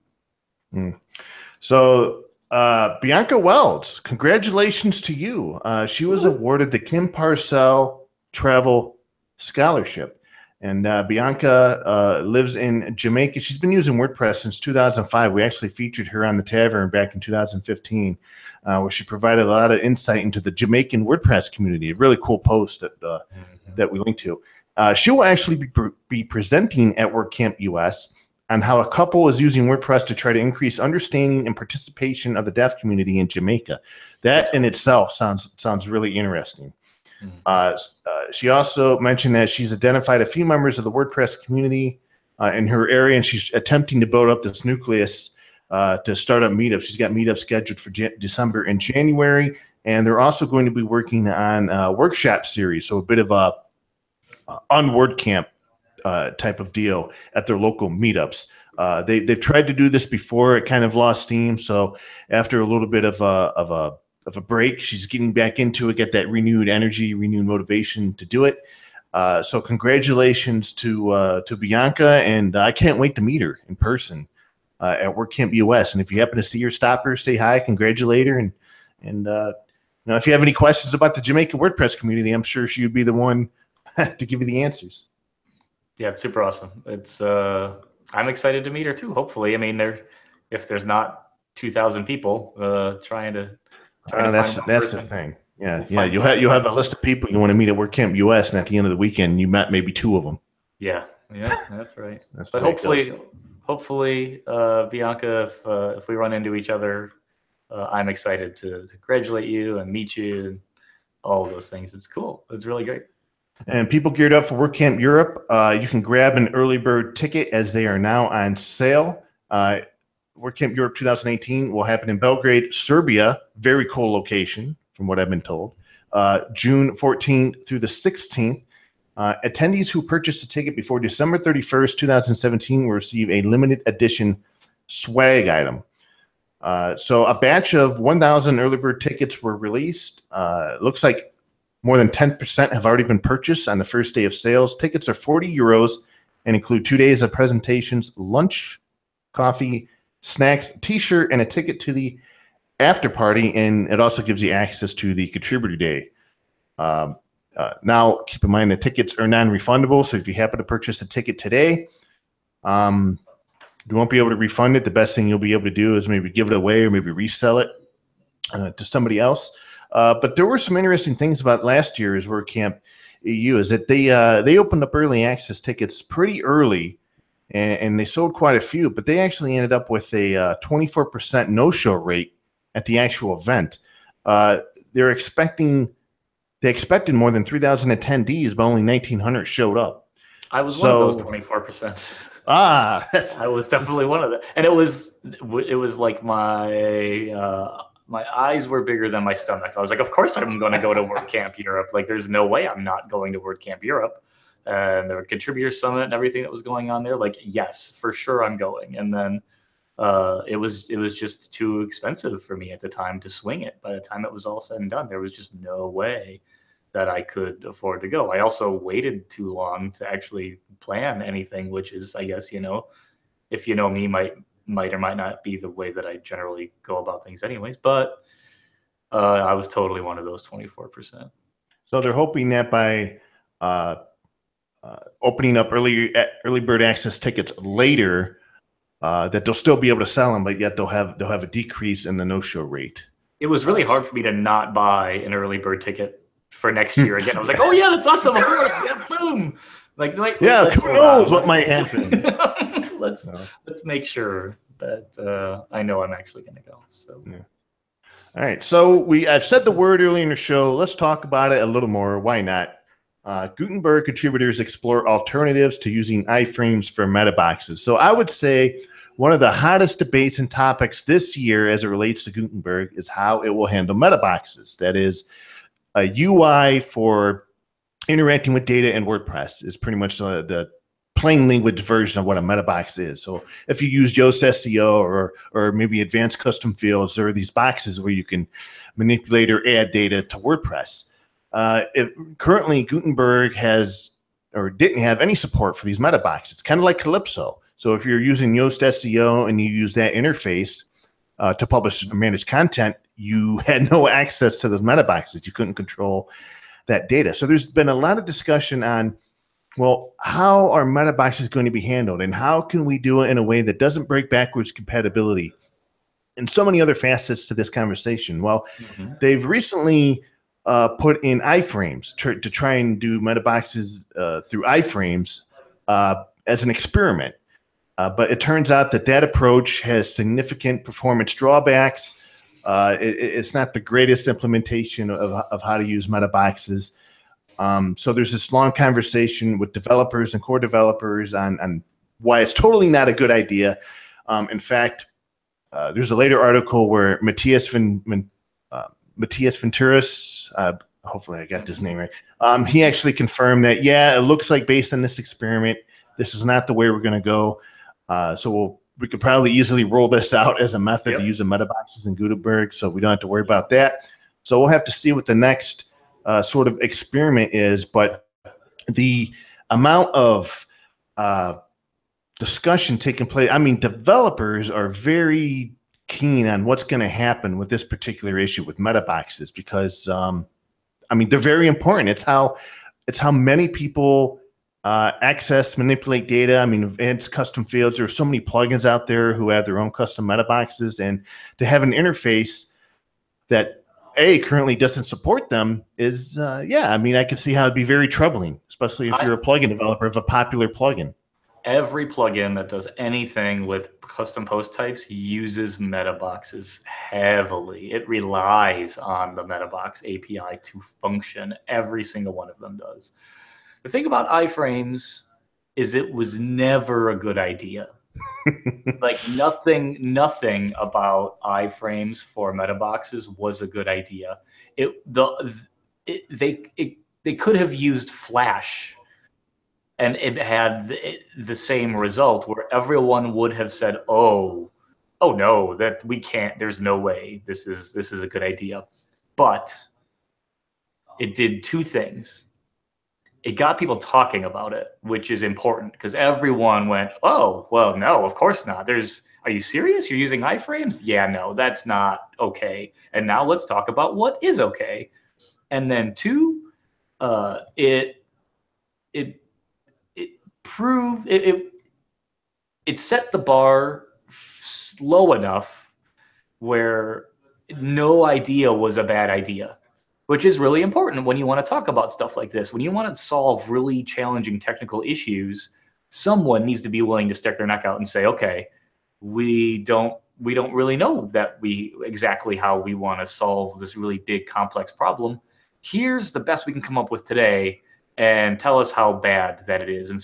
So Bianca Wells, congratulations to you. She was awarded the Kim Parcell Travel Scholarship. And Bianca lives in Jamaica. She's been using WordPress since 2005. We actually featured her on the Tavern back in 2015, where she provided a lot of insight into the Jamaican WordPress community. A really cool post that we linked to. She will actually be presenting at WordCamp US on how a couple is using WordPress to try to increase understanding and participation of the deaf community in Jamaica. That in itself sounds really interesting. She also mentioned that she's identified a few members of the WordPress community in her area, and she's attempting to build up this nucleus to start up meetups. She's got meetups scheduled for December and January, and they're also going to be working on a workshop series, so a bit of a on WordCamp type of deal at their local meetups. They've tried to do this before. It kind of lost steam, so after a little bit of a break, she's getting back into it, get that renewed energy, renewed motivation to do it. So congratulations to Bianca, and I can't wait to meet her in person at WordCamp US. And if you happen to see her, stop her, say hi, congratulate her, and if you have any questions about the Jamaican WordPress community, I'm sure she would be the one to give you the answers. Yeah, it's super awesome. It's I'm excited to meet her too. Hopefully, I mean, if there's not 2,000 people trying to that's the thing. Yeah. You'll have a list of people you want to meet at WordCamp US, and at the end of the weekend, you met maybe 2 of them. Yeah, that's right. But hopefully, Bianca, if we run into each other, I'm excited to congratulate you and meet you and all of those things. It's cool. It's really great. And people geared up for WordCamp Europe, you can grab an early bird ticket as they are now on sale. WordCamp Europe 2018 will happen in Belgrade, Serbia. Very cool location, from what I've been told. June 14th through the 16th. Attendees who purchase a ticket before December 31st, 2017 will receive a limited edition swag item. So a batch of 1,000 early bird tickets were released. Looks like more than 10% have already been purchased on the first day of sales. Tickets are €40 and include 2 days of presentations, lunch, coffee, snacks, t-shirt, and a ticket to the after party. And it also gives you access to the contributor day. Now, keep in mind the tickets are non-refundable. So if you happen to purchase a ticket today, you won't be able to refund it. The best thing you'll be able to do is maybe give it away or maybe resell it to somebody else. But there were some interesting things about last year's WordCamp EU is that they opened up early access tickets pretty early, and they sold quite a few, but they actually ended up with a 24% no-show rate at the actual event. They expected more than 3,000 attendees, but only 1,900 showed up. I was one of those 24%. I was definitely one of them, and it was like my eyes were bigger than my stomach. I was like, of course I'm going to go to WordCamp Europe. Like, there's no way I'm not going to WordCamp Europe. And there were contributor summit and everything that was going on there. Like, yes, for sure I'm going. And then it was just too expensive for me at the time to swing it. By the time it was all said and done, there was just no way that I could afford to go. I also waited too long to actually plan anything, which is, I guess, if you know me, might might or might not be the way that I generally go about things anyways, but I was totally one of those 24%. So they're hoping that by opening up early bird access tickets later, that they'll still be able to sell them, but yet they'll have a decrease in the no-show rate. It was really hard for me to not buy an early bird ticket for next year again. I was like, oh yeah, that's awesome, of course, yeah, boom. Yeah, who knows what might happen? let's make sure that I know I'm actually going to go. So. Yeah. All right, so I've said the word earlier in the show. Let's talk about it a little more. Why not? Gutenberg contributors explore alternatives to using iframes for meta boxes. So I would say one of the hottest debates and topics this year as it relates to Gutenberg is how it will handle meta boxes. That is, a UI for interacting with data in WordPress is pretty much the plain language version of what a meta box is. So if you use Yoast SEO or maybe advanced custom fields, there are these boxes where you can manipulate or add data to WordPress. Currently, Gutenberg has or didn't have any support for these meta boxes. It's kind of like Calypso. So if you're using Yoast SEO and you use that interface to publish or manage content, you had no access to those meta boxes. You couldn't control that data. So there's been a lot of discussion on, well, how are meta boxes going to be handled, and how can we do it in a way that doesn't break backwards compatibility, and so many other facets to this conversation. Well, they've recently put in iframes to try and do meta boxes through iframes as an experiment. But it turns out that approach has significant performance drawbacks. It's not the greatest implementation of how to use meta boxes. So there's this long conversation with developers and core developers on why it's totally not a good idea. In fact, there's a later article where Matthias Venturis, hopefully I got his name right, he actually confirmed that, yeah, it looks like based on this experiment, this is not the way we're going to go. So we could probably easily roll this out as a method to use the meta boxes in Gutenberg, so we don't have to worry about that. So we'll have to see what the next sort of experiment is, but the amount of discussion taking place, I mean, developers are very keen on what's going to happen with this particular issue with meta boxes because, I mean, they're very important. It's how many people access, manipulate data. I mean, advanced custom fields. There are so many plugins out there who have their own custom meta boxes, and to have an interface that currently doesn't support them is, yeah, I mean, I can see how it'd be very troubling, especially if you're a plugin developer of a popular plugin. Every plugin that does anything with custom post types uses meta boxes heavily. It relies on the meta box API to function. Every single one of them does. The thing about iframes is it was never a good idea. Like nothing about iframes for meta boxes was a good idea. They could have used Flash, and it had the same result where everyone would have said, "Oh no, that we can't. There's no way this is a good idea." But it did two things. It got people talking about it, which is important because everyone went, "Oh, well, no, of course not. Are you serious? You're using iframes? Yeah, no, that's not okay. And now let's talk about what is okay." And then two, it proved it set the bar low enough where no idea was a bad idea, which is really important when you want to talk about stuff like this. When you want to solve really challenging technical issues, someone needs to be willing to stick their neck out and say, okay, we don't really know exactly how we want to solve this really big, complex problem. Here's the best we can come up with today, and tell us how bad that it is. And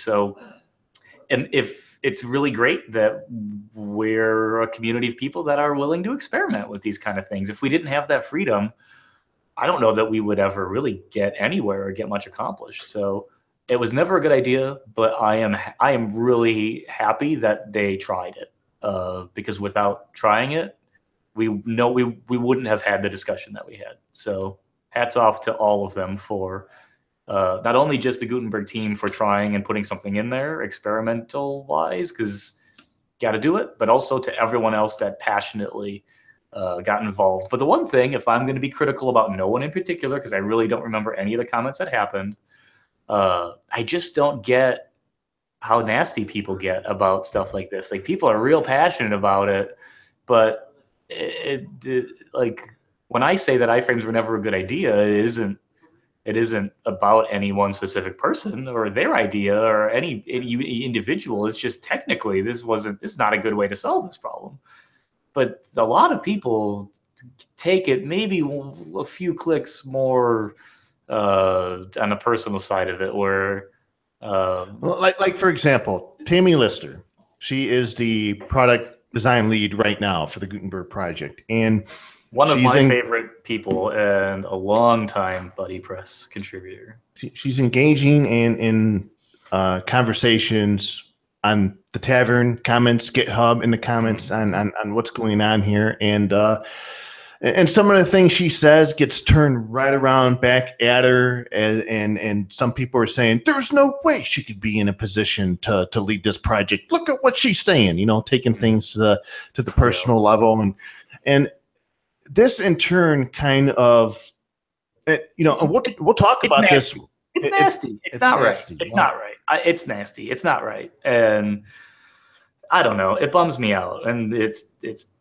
if it's really great that we're a community of people that are willing to experiment with these kind of things. If we didn't have that freedom, I don't know that we would ever really get anywhere or get much accomplished. So it was never a good idea, but I am really happy that they tried it, because without trying it, we wouldn't have had the discussion that we had. So hats off to all of them for not only just the Gutenberg team for trying and putting something in there experimental wise, because got to do it, but also to everyone else that passionately got involved. But the one thing, if I'm going to be critical about no one in particular, because I really don't remember any of the comments that happened, I just don't get how nasty people get about stuff like this. Like, people are real passionate about it, but like, when I say that iframes were never a good idea, it isn't about any one specific person or their idea or any individual. It's just technically this is not a good way to solve this problem. But a lot of people take it maybe a few clicks more on the personal side of it, where like for example, Tammy Lister, she is the product design lead right now for the Gutenberg project, and one of my favorite people and a long-time Buddy Press contributor. She's engaging in conversations on the tavern comments, GitHub in the comments on what's going on here. And some of the things she says gets turned right around back at her. And some people are saying, there's no way she could be in a position to lead this project. Look at what she's saying, you know, taking things to the personal level. And this in turn kind of, you know, we'll talk about this. It's nasty. It's not right. It's not right. It's nasty. It's not right. And I don't know. It bums me out. And it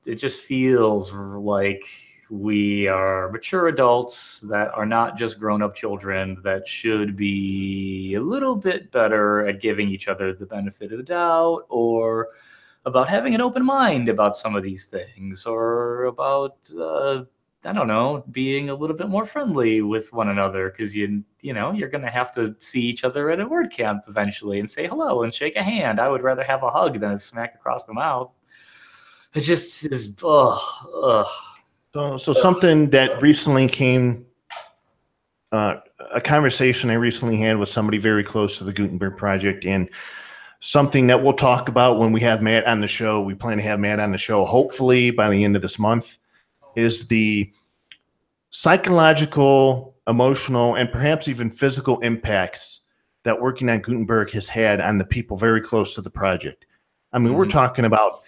just feels like we are mature adults that are not just grown-up children that should be a little bit better at giving each other the benefit of the doubt, or about having an open mind about some of these things, or about I don't know, being a little bit more friendly with one another, because you know you're going to have to see each other at a word camp eventually and say hello and shake a hand. I would rather have a hug than a smack across the mouth. It just is So something that recently came, a conversation I recently had with somebody very close to the Gutenberg project, and something that we'll talk about when we have Matt on the show. We plan to have Matt on the show hopefully by the end of this month, is the psychological, emotional, and perhaps even physical impacts that working on Gutenberg has had on the people very close to the project. I mean, we're talking about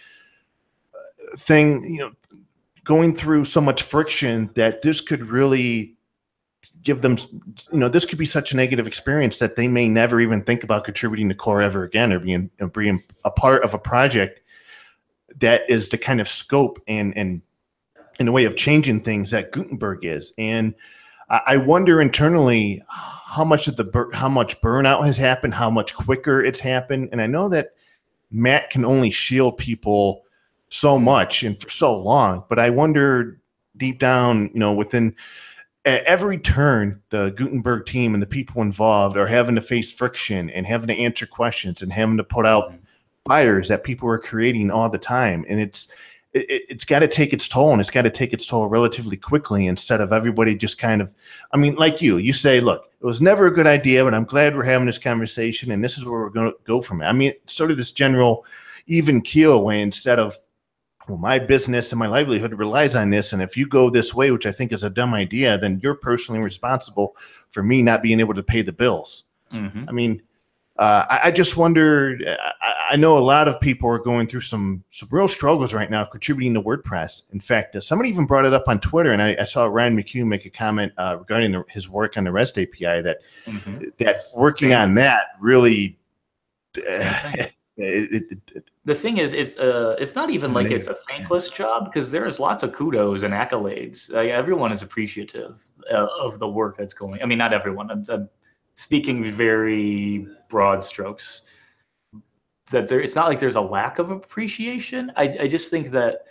going through so much friction that this could really give them, you know, this could be such a negative experience that they may never even think about contributing to core ever again, or being a part of a project that is the kind of scope and in a way of changing things that Gutenberg is. And I wonder internally how much burnout has happened, how much quicker it's happened. And I know that Matt can only shield people so much and for so long, but I wonder deep down, you know, within at every turn, the Gutenberg team and the people involved are having to face friction and having to answer questions and having to put out fires that people are creating all the time. And it's got to take its toll, and it's got to take its toll relatively quickly, instead of everybody just kind of, I mean, like you say, look, it was never a good idea, but I'm glad we're having this conversation, and this is where we're going to go from it. I mean, sort of this general even keel way, instead of, well, my business and my livelihood relies on this, and if you go this way, which I think is a dumb idea, then you're personally responsible for me not being able to pay the bills. I mean, I just wonder, I know a lot of people are going through some real struggles right now contributing to WordPress. In fact, somebody even brought it up on Twitter, and I saw Ryan McHugh make a comment regarding his work on the REST API that working on that really the thing is, it's not even like it's a thankless job, because there's lots of kudos and accolades. Everyone is appreciative of the work that's going. I mean, not everyone. I'm speaking very broad strokes. That it's not like there's a lack of appreciation. I just think that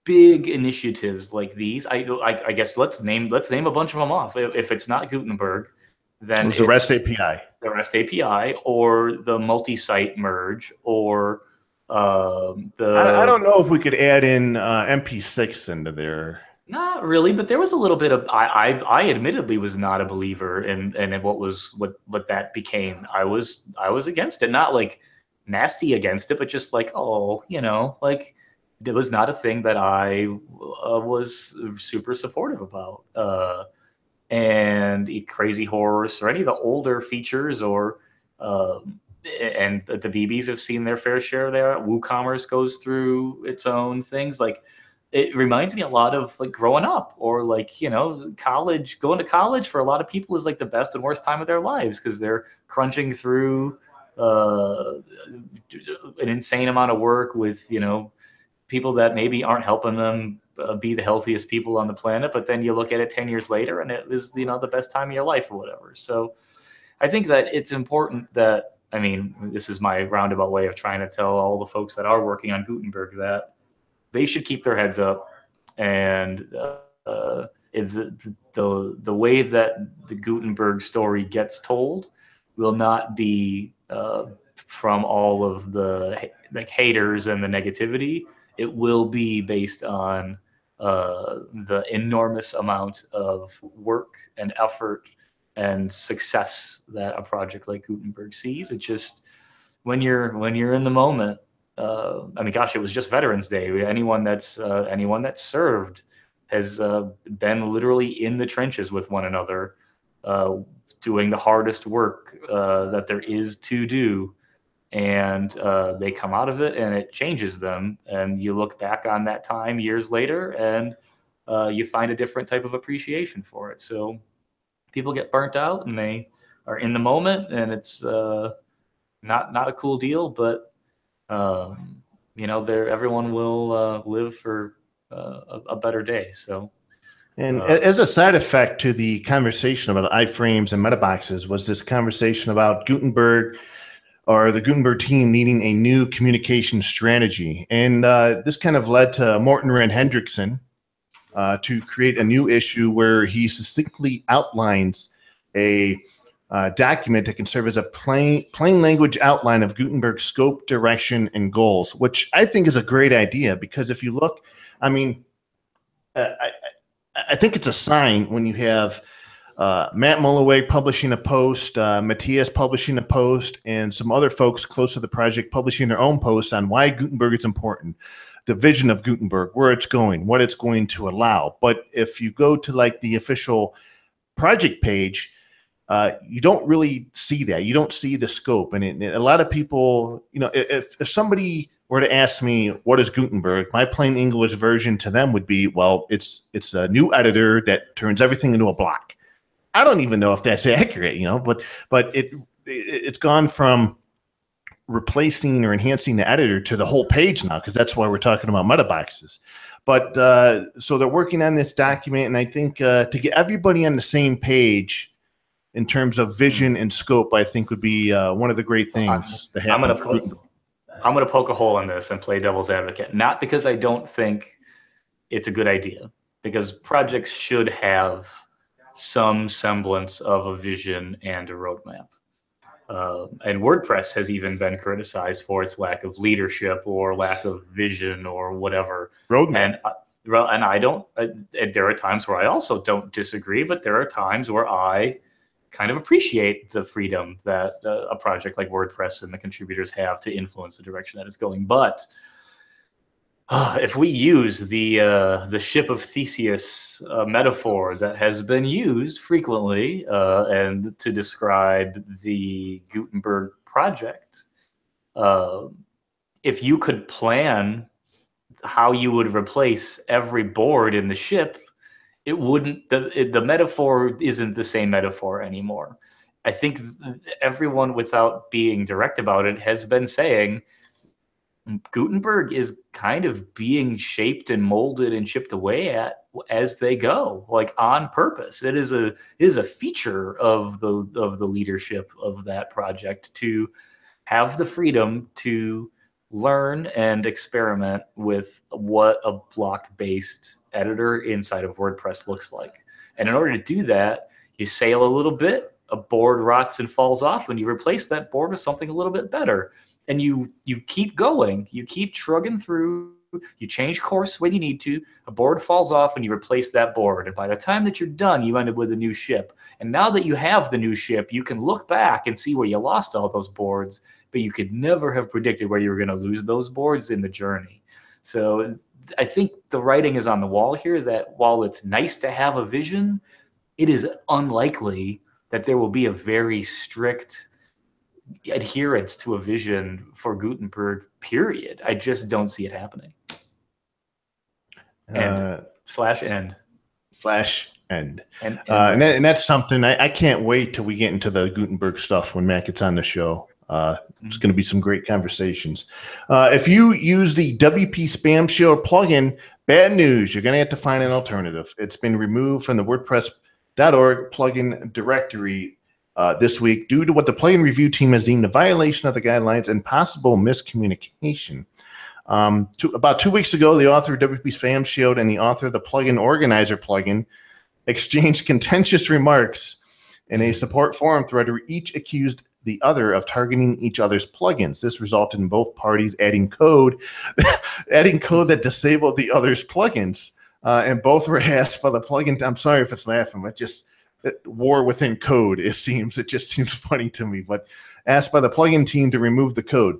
big initiatives like these, I guess let's name a bunch of them off. If it's not Gutenberg, then it's the REST API. The REST API, or the multi-site merge, or I don't know if we could add in MP6 into there. Not really, but there was a little bit of, I admittedly was not a believer in what that became. I was against it, not like nasty against it, but just like, oh, you know, like it was not a thing that I was super supportive about. And Crazy Horse or any of the older features, or and the BBs have seen their fair share there. WooCommerce goes through its own things. Like, it reminds me a lot of like growing up, or like, you know, college. Going to college for a lot of people is like the best and worst time of their lives, because they're crunching through an insane amount of work with, you know, people that maybe aren't helping them be the healthiest people on the planet. But then you look at it 10 years later and it was, you know, the best time of your life or whatever. So I think that it's important that, I mean, this is my roundabout way of trying to tell all the folks that are working on Gutenberg that they should keep their heads up. And the way that the Gutenberg story gets told will not be from all of the like haters and the negativity. It will be based on the enormous amount of work and effort and success that a project like Gutenberg sees. It just, when you're in the moment, I mean, gosh, it was just Veterans Day. Anyone that's served has been literally in the trenches with one another, doing the hardest work that there is to do. And they come out of it and it changes them. And you look back on that time years later and you find a different type of appreciation for it. So people get burnt out and they are in the moment, and it's not a cool deal, but you know, everyone will live for a better day. So, and as a side effect to the conversation about iframes and metaboxes was this conversation about Gutenberg, or the Gutenberg team, needing a new communication strategy. And this kind of led to Morten Rand Hendrickson to create a new issue where he succinctly outlines a document that can serve as a plain language outline of Gutenberg's scope, direction, and goals, which I think is a great idea, because if you look, I mean, I think it's a sign when you have Matt Mulloway publishing a post, Matthias publishing a post, and some other folks close to the project publishing their own posts on why Gutenberg is important, the vision of Gutenberg, where it's going, what it's going to allow. But if you go to like the official project page, you don't really see that. You don't see the scope. And a lot of people, you know, if somebody were to ask me, what is Gutenberg? My plain English version to them would be, well, it's a new editor that turns everything into a block. I don't even know if that's accurate, you know, but it's gone from replacing or enhancing the editor to the whole page now, because that's why we're talking about metaboxes. But so they're working on this document, and I think to get everybody on the same page in terms of vision and scope, I think would be one of the great things. I'm going to poke a hole in this and play devil's advocate, not because I don't think it's a good idea, because projects should have some semblance of a vision and a roadmap. And WordPress has even been criticized for its lack of leadership or lack of vision or whatever. Roadmap. And I don't, there are times where I also don't disagree, but there are times where I kind of appreciate the freedom that a project like WordPress and the contributors have to influence the direction that it's going. But if we use the ship of Theseus metaphor that has been used frequently and to describe the Gutenberg project, if you could plan how you would replace every board in the ship, it wouldn't, the metaphor isn't the same metaphor anymore. I think everyone, without being direct about it, has been saying Gutenberg is kind of being shaped and molded and chipped away at as they go, like on purpose. It is a feature of the leadership of that project to have the freedom to learn and experiment with what a block-based editor inside of WordPress looks like. And in order to do that, you sail a little bit, a board rots and falls off, when you replace that board with something a little bit better. And you keep going, you keep trugging through, you change course when you need to, a board falls off and you replace that board. And by the time that you're done, you end up with a new ship. And now that you have the new ship, you can look back and see where you lost all those boards, but you could never have predicted where you were going to lose those boards in the journey. So I think the writing is on the wall here that while it's nice to have a vision, it is unlikely that there will be a very strict adherence to a vision for Gutenberg, period. I just don't see it happening. End. /end. /end. And that's something I can't wait till we get into the Gutenberg stuff when Matt gets on the show. It's going to be some great conversations. If you use the WP Spam Shield plugin, bad news, you're going to have to find an alternative. It's been removed from the WordPress.org plugin directory this week due to what the plugin review team has deemed a violation of the guidelines and possible miscommunication. About 2 weeks ago, the author of WP Spam Shield and the author of the Plugin Organizer plugin exchanged contentious remarks in a support forum thread where each accused the other of targeting each other's plugins. This resulted in both parties adding code that disabled the other's plugins. And both were asked by the plugin. I'm sorry if it's laughing, but just war within code, it seems. It just seems funny to me. But asked by the plugin team to remove the code.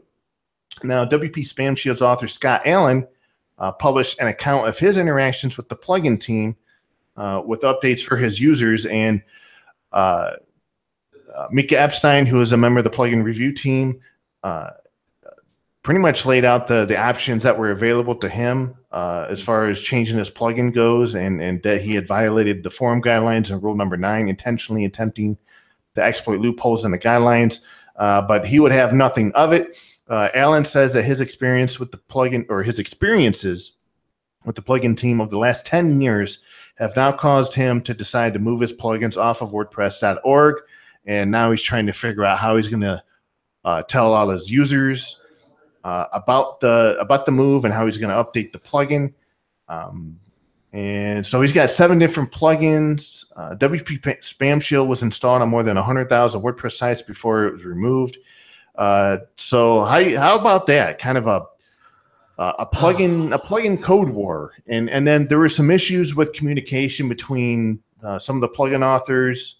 Now, WP Spam Shield's author, Scott Allen, published an account of his interactions with the plugin team with updates for his users. And Mika Epstein, who is a member of the plugin review team, pretty much laid out the options that were available to him as far as changing his plugin goes, and that he had violated the forum guidelines and rule number 9, intentionally attempting to exploit loopholes in the guidelines, but he would have nothing of it. Allen says that his experiences with the plugin team over the last 10 years have now caused him to decide to move his plugins off of WordPress.org, and now he's trying to figure out how he's going to tell all his users about the move and how he's going to update the plugin. And so he's got 7 different plugins. WP Spam Shield was installed on more than 100,000 WordPress sites before it was removed. So how about that? Kind of a plugin code war, and then there were some issues with communication between some of the plugin authors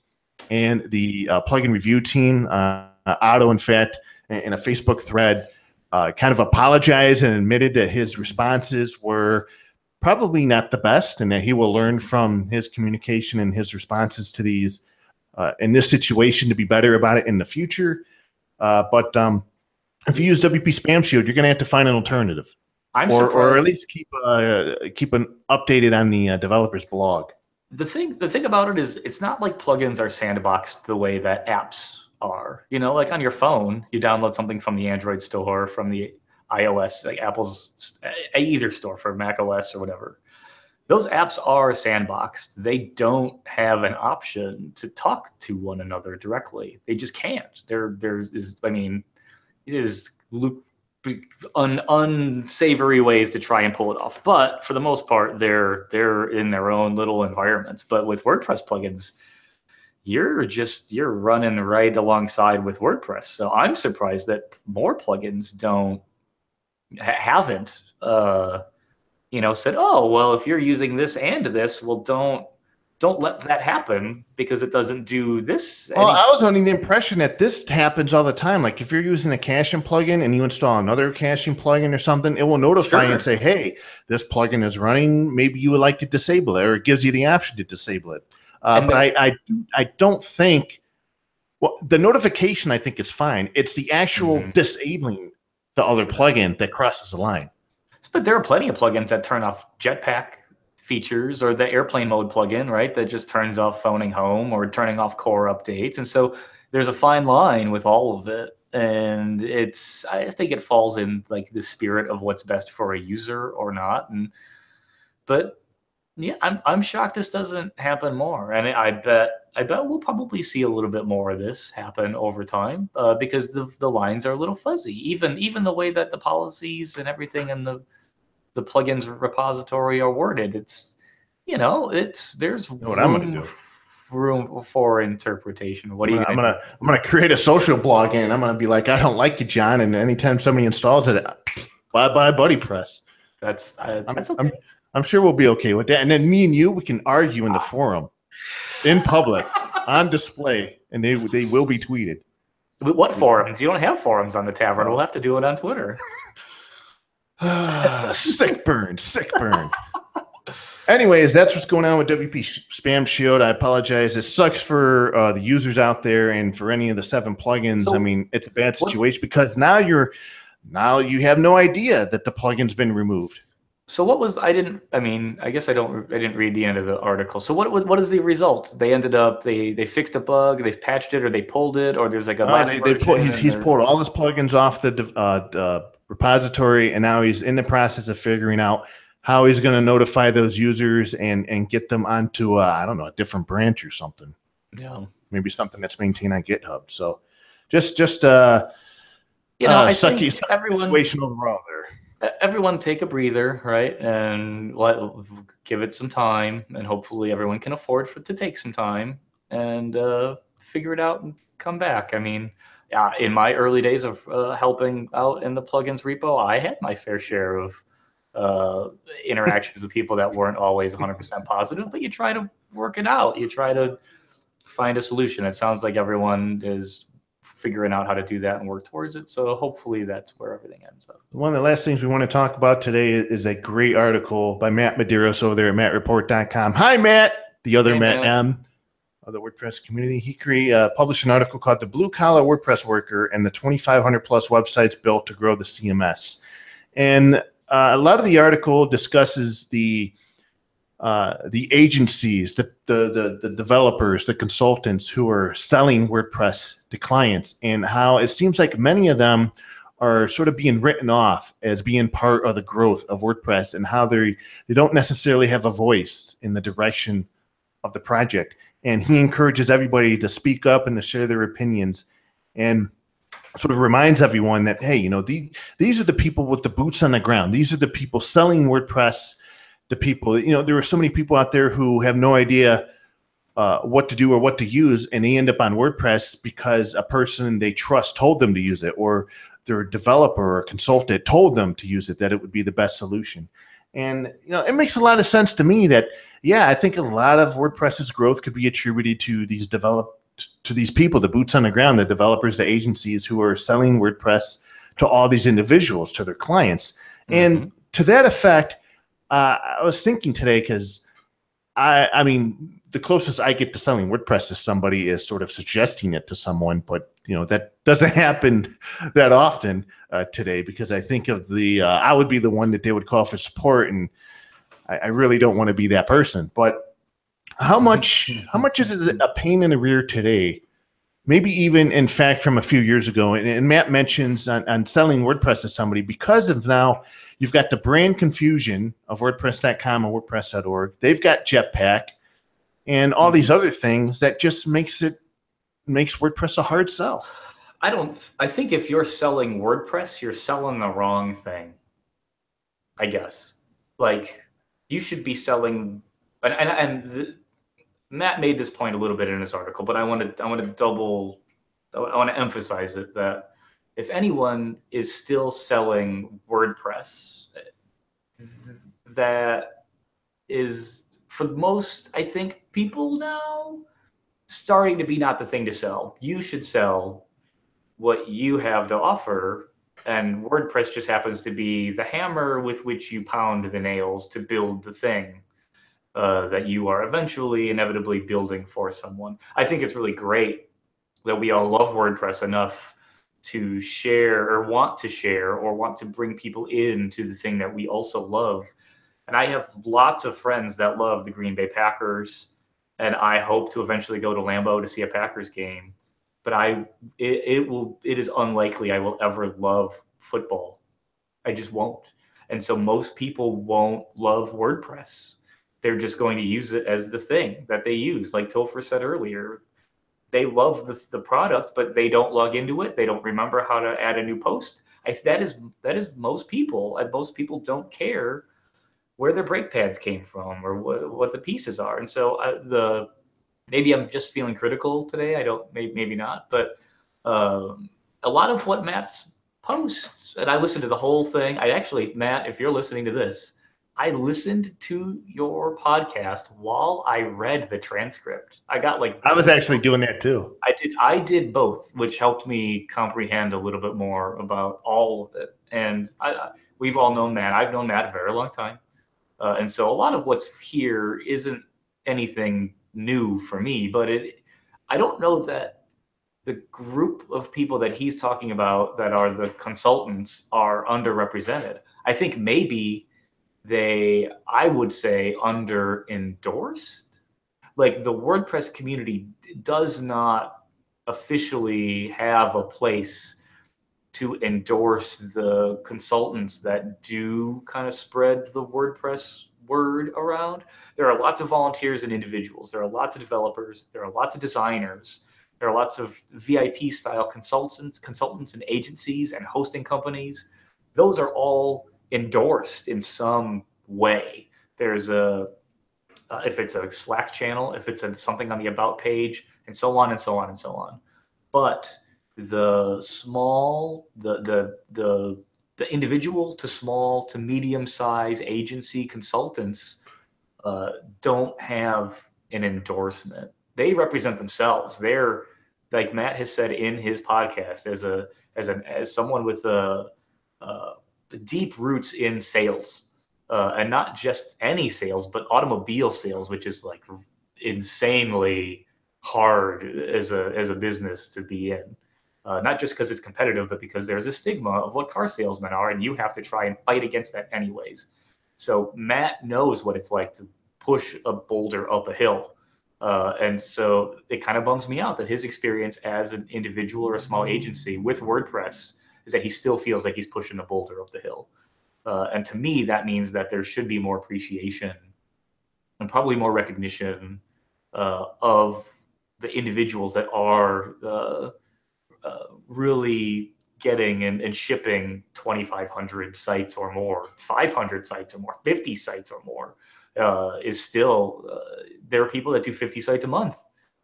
and the plugin review team. Otto, in fact, in a Facebook thread, kind of apologized and admitted that his responses were probably not the best, and that he will learn from his communication and his responses to these in this situation to be better about it in the future. But if you use WP Spam Shield, you're going to have to find an alternative, or at least keep an updated on the developer's blog. The thing about it is, it's not like plugins are sandboxed the way that apps are. You know, like on your phone, you download something from the Android store, from the iOS, like Apple's either store for Mac OS or whatever. Those apps are sandboxed. They don't have an option to talk to one another directly. They just can't. There's unsavory ways to try and pull it off. But for the most part, they're in their own little environments. But with WordPress plugins, you're running right alongside with WordPress. So I'm surprised that more plugins haven't said, oh, well, if you're using this and this, well, don't let that happen because it doesn't do this. Well, I was under the impression that this happens all the time. Like if you're using a caching plugin and you install another caching plugin or something, it will notify you and say, hey, this plugin is running. Maybe you would like to disable it, or it gives you the option to disable it. But I don't think, well, the notification I think is fine. It's the actual disabling the other plugin that crosses the line. But there are plenty of plugins that turn off Jetpack features, or the airplane mode plugin, right? That just turns off phoning home or turning off core updates. And so there's a fine line with all of it. And I think it falls in like the spirit of what's best for a user or not. But yeah, I'm shocked this doesn't happen more. And I bet we'll probably see a little bit more of this happen over time because the lines are a little fuzzy. Even the way that the policies and everything in the plugins repository are worded, there's room for interpretation. What are you gonna do? I'm gonna create a social blog and I'm gonna be like, I don't like you, John. And anytime somebody installs it, bye Buddy Press. That's okay. I'm sure we'll be okay with that. And then me and you, we can argue in the forum, in public, on display, and they will be tweeted. What forums? You don't have forums on the tavern. We'll have to do it on Twitter. Sick burn. Anyways, that's what's going on with WP Spam Shield. I apologize. It sucks for the users out there and for any of the 7 plugins. So I mean, it's a bad situation because now you have no idea that the plugin's been removed. So what was I guess I didn't read the end of the article. So what is the result? They ended up they fixed a bug, they've patched it, or they pulled it, or there's like a last version. He's pulled all his plugins off the repository, and now he's in the process of figuring out how he's going to notify those users and get them onto I don't know, a different branch or something. Yeah, maybe something that's maintained on GitHub. So just I sucky think everyone situation overall there. Everyone take a breather, right? And give it some time, and hopefully everyone can afford to take some time and figure it out and come back. I mean, yeah, in my early days of helping out in the plugins repo, I had my fair share of interactions with people that weren't always 100% positive, but you try to work it out. You try to find a solution. It sounds like everyone is figuring out how to do that and work towards it. So hopefully that's where everything ends up. One of the last things we want to talk about today is a great article by Matt Medeiros over there at mattreport.com. Hi, Matt, the other Matt M of the WordPress community. He published an article called The Blue Collar WordPress Worker and the 2,500 plus websites built to grow the CMS. And a lot of the article discusses the agencies, the developers, the consultants who are selling WordPress to clients, and how it seems like many of them are sort of being written off as being part of the growth of WordPress, and how they don't necessarily have a voice in the direction of the project. And he encourages everybody to speak up and to share their opinions, and sort of reminds everyone that, hey, these are the people with the boots on the ground. These are the people selling WordPress to people. There are so many people out there who have no idea what to do or what to use, and they end up on WordPress because a person they trust told them to use it, or their developer or consultant told them to use it, that it would be the best solution. And it makes a lot of sense to me that, yeah, I think a lot of WordPress's growth could be attributed to these people, the boots on the ground, the developers, the agencies who are selling WordPress to all these individuals, to their clients. Mm-hmm. And to that effect, I was thinking today, because I mean, the closest I get to selling WordPress to somebody is sort of suggesting it to someone, but that doesn't happen that often today, because I think of I would be the one that they would call for support, and I really don't want to be that person. But how much is it a pain in the rear today? Maybe even, in fact, from a few years ago. And Matt mentions on selling WordPress to somebody, because of now you've got the brand confusion of WordPress.com and WordPress.org. They've got Jetpack and all these other things that just makes WordPress a hard sell. I think if you're selling WordPress, you're selling the wrong thing, I guess. Like, you should be selling, Matt made this point a little bit in his article, but I want to emphasize it, that if anyone is still selling WordPress, that is, for most, I think, people now, starting to be not the thing to sell. You should sell what you have to offer, and WordPress just happens to be the hammer with which you pound the nails to build the thing that you are eventually inevitably building for someone. I think it's really great that we all love WordPress enough to share, or want to bring people into the thing that we also love. And I have lots of friends that love the Green Bay Packers, and I hope to eventually go to Lambeau to see a Packers game. But it is unlikely I will ever love football. I just won't. And so most people won't love WordPress. They're just going to use it as the thing that they use. Like Topher said earlier, they love the product, but they don't log into it. They don't remember how to add a new post. That is most people, and most people don't care where their brake pads came from or what the pieces are. And so maybe I'm just feeling critical today. I don't, maybe not, but a lot of what Matt's posts, and I listened to the whole thing. Matt, if you're listening to this, I listened to your podcast while I read the transcript. I was actually doing that too. I did both, which helped me comprehend a little bit more about all of it. And we've all known Matt. I've known Matt a very long time. And so a lot of what's here isn't anything new for me, but I don't know that the group of people that he's talking about that are the consultants are underrepresented. I think maybe I would say, under endorsed. Like, the WordPress community does not officially have a place to endorse the consultants that do kind of spread the WordPress word around. There are lots of volunteers and individuals. There are lots of developers. There are lots of designers. There are lots of VIP style consultants and agencies and hosting companies. Those are all endorsed in some way. There's if it's a Slack channel, if it's something on the about page, and so on and so on and so on. But the individual to small to medium size agency consultants don't have an endorsement. They represent themselves. They're, like Matt has said in his podcast, as someone with deep roots in sales, and not just any sales, but automobile sales, which is like insanely hard as a business to be in. Not just because it's competitive, but because there's a stigma of what car salesmen are, and you have to try and fight against that anyways. So Matt knows what it's like to push a boulder up a hill. And so it kind of bums me out that his experience as an individual or a small agency with WordPress is that he still feels like he's pushing a boulder up the hill. And to me, that means that there should be more appreciation and probably more recognition of the individuals that are really getting and shipping 2,500 sites or more, 500 sites or more, 50 sites or more. Is still, there are people that do 50 sites a month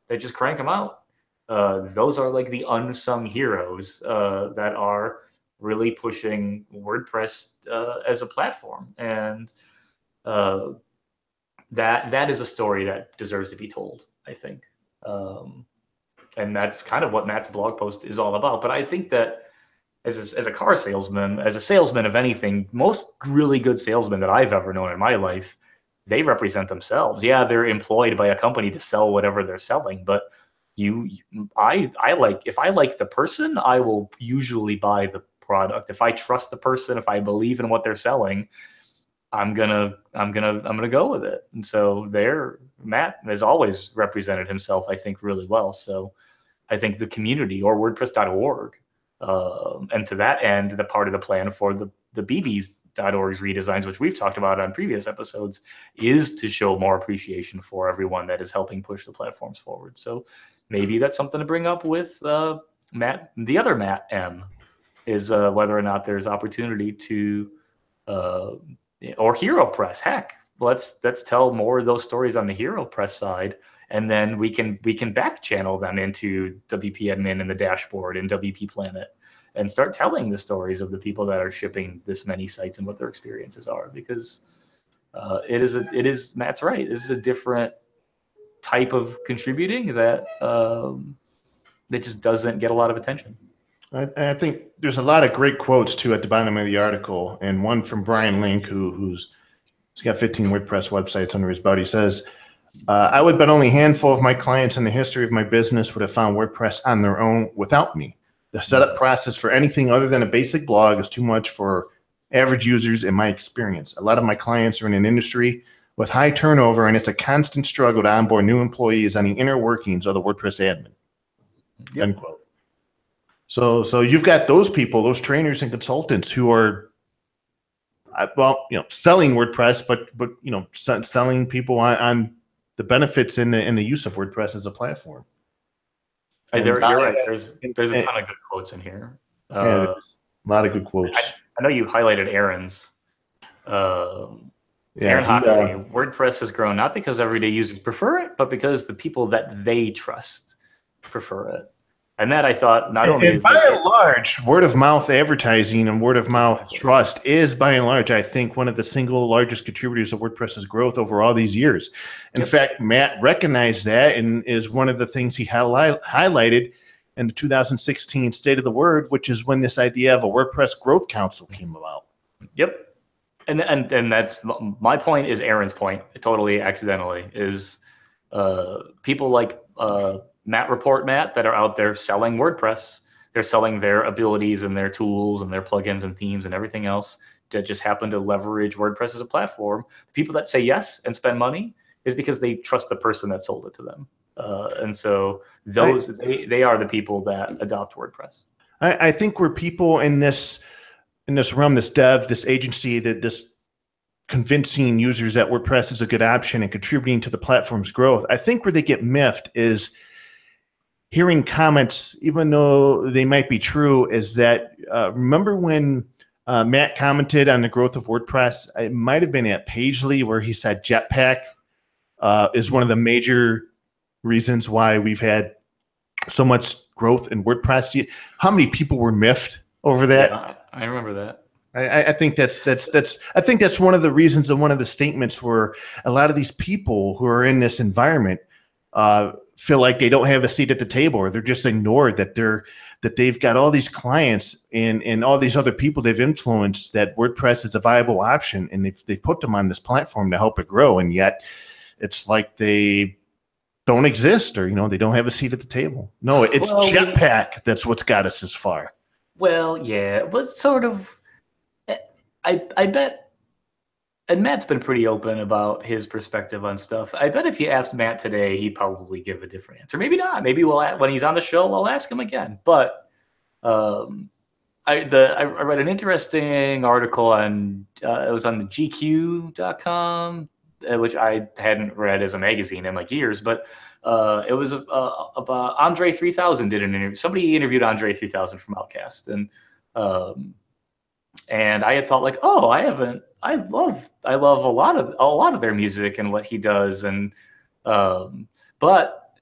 that just crank them out. Those are like the unsung heroes that are really pushing WordPress as a platform. And that is a story that deserves to be told, I think. And that's kind of what Matt's blog post is all about. But I think that as a car salesman, as a salesman of anything, most really good salesmen that I've ever known in my life, they represent themselves. Yeah, they're employed by a company to sell whatever they're selling, but if I like the person, I will usually buy the product. If I trust the person, if I believe in what they're selling, I'm gonna go with it. And so Matt has always represented himself, I think, really well. So I think the community, or WordPress.org, and to that end, the part of the plan for the BBs.org's redesigns, which we've talked about on previous episodes, is to show more appreciation for everyone that is helping push the platforms forward. So maybe that's something to bring up with Matt, the other Matt M, is whether or not there's opportunity to, or Hero Press. Heck, let's tell more of those stories on the Hero Press side, and then we can back channel them into WP Admin and the dashboard and WP Planet, and start telling the stories of the people that are shipping this many sites and what their experiences are. Because it is Matt's right. This is a different type of contributing that just doesn't get a lot of attention. I think there's a lot of great quotes too at the bottom of the article, and one from Brian Link, he's got 15 WordPress websites under his belt. He says, "I would bet only a handful of my clients in the history of my business would have found WordPress on their own without me. The setup process for anything other than a basic blog is too much for average users in my experience. A lot of my clients are in an industry with high turnover, and it's a constant struggle to onboard new employees on the inner workings of the WordPress admin." Yep. End quote. So you've got those people, those trainers and consultants who are, selling WordPress, but selling people on the benefits in the use of WordPress as a platform. You're right. There's a ton of good quotes in here. A lot of good quotes. I know you highlighted Aaron's. Aaron Hockley, WordPress has grown not because everyday users prefer it, but because the people that they trust prefer it. And that, I thought, not only is by and large, word of mouth advertising and word of mouth trust is, by and large, I think, one of the single largest contributors of WordPress's growth over all these years. In fact, Matt recognized that and is one of the things he highlighted in the 2016 State of the Word, which is when this idea of a WordPress Growth Council came about. Yep. and that's my point. Is Aaron's point totally accidentally is people like Matt that are out there selling WordPress. They're selling their abilities and their tools and their plugins and themes and everything else that just happen to leverage WordPress as a platform. The people that say yes and spend money is because they trust the person that sold it to them. And so they are the people that adopt WordPress. I think we're people in this realm, this agency, this convincing users that WordPress is a good option and contributing to the platform's growth. I think where they get miffed is hearing comments, even though they might be true, is that remember when Matt commented on the growth of WordPress? It might have been at Pagely where he said Jetpack is one of the major reasons why we've had so much growth in WordPress. How many people were miffed over that? Yeah, I remember that. I think that's one of the reasons and one of the statements where a lot of these people who are in this environment feel like they don't have a seat at the table, or they're just ignored, that they've got all these clients and all these other people they've influenced, that WordPress is a viable option, and they've put them on this platform to help it grow, and yet it's like they don't exist, or they don't have a seat at the table. No, it's Jetpack that's what's got us this far. Well, yeah, but sort of. I bet, and Matt's been pretty open about his perspective on stuff. I bet if you asked Matt today, he'd probably give a different answer. Maybe not. Maybe when he's on the show, I'll ask him again. But I read an interesting article on it was on the GQ.com, which I hadn't read as a magazine in like years, but it was about Andre 3000 did an interview. Somebody interviewed Andre 3000 from Outkast, and I had thought like, oh, I love a lot of their music and what he does, and but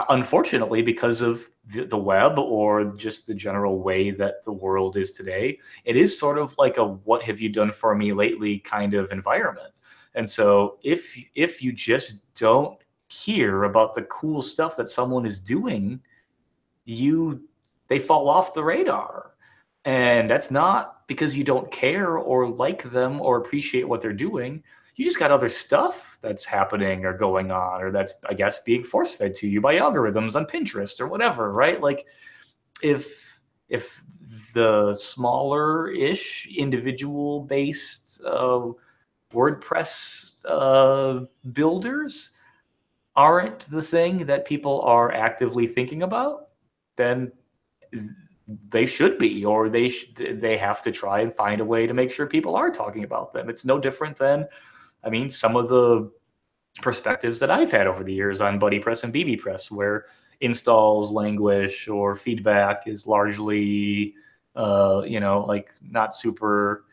unfortunately, because of the web or just the general way that the world is today, it is sort of like a "what have you done for me lately" kind of environment. And so if you just don't hear about the cool stuff that someone is doing, they fall off the radar. And that's not because you don't care or like them or appreciate what they're doing. You just got other stuff that's happening or going on, or that's, I guess, being force-fed to you by algorithms on Pinterest or whatever, right? Like if the smaller-ish individual-based WordPress builders aren't the thing that people are actively thinking about, then they should be, or they have to try and find a way to make sure people are talking about them. It's no different than, I mean, some of the perspectives that I've had over the years on BuddyPress and BBPress, where installs languish or feedback is largely, like not super,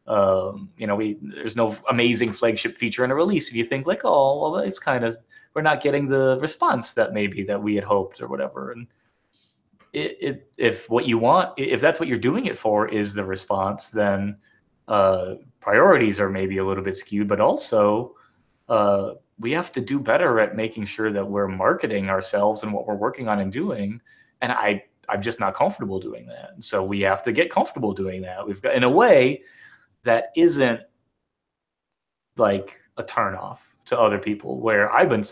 there's no amazing flagship feature in a release. If you think like, oh, well, it's kind of, we're not getting the response that maybe that we had hoped or whatever. And if what you want, if that's what you're doing it for is the response, then priorities are maybe a little bit skewed, but also we have to do better at making sure that we're marketing ourselves and what we're working on and doing. And I'm just not comfortable doing that. And so we have to get comfortable doing that. We've got in a way that isn't like a turnoff to other people, where I've been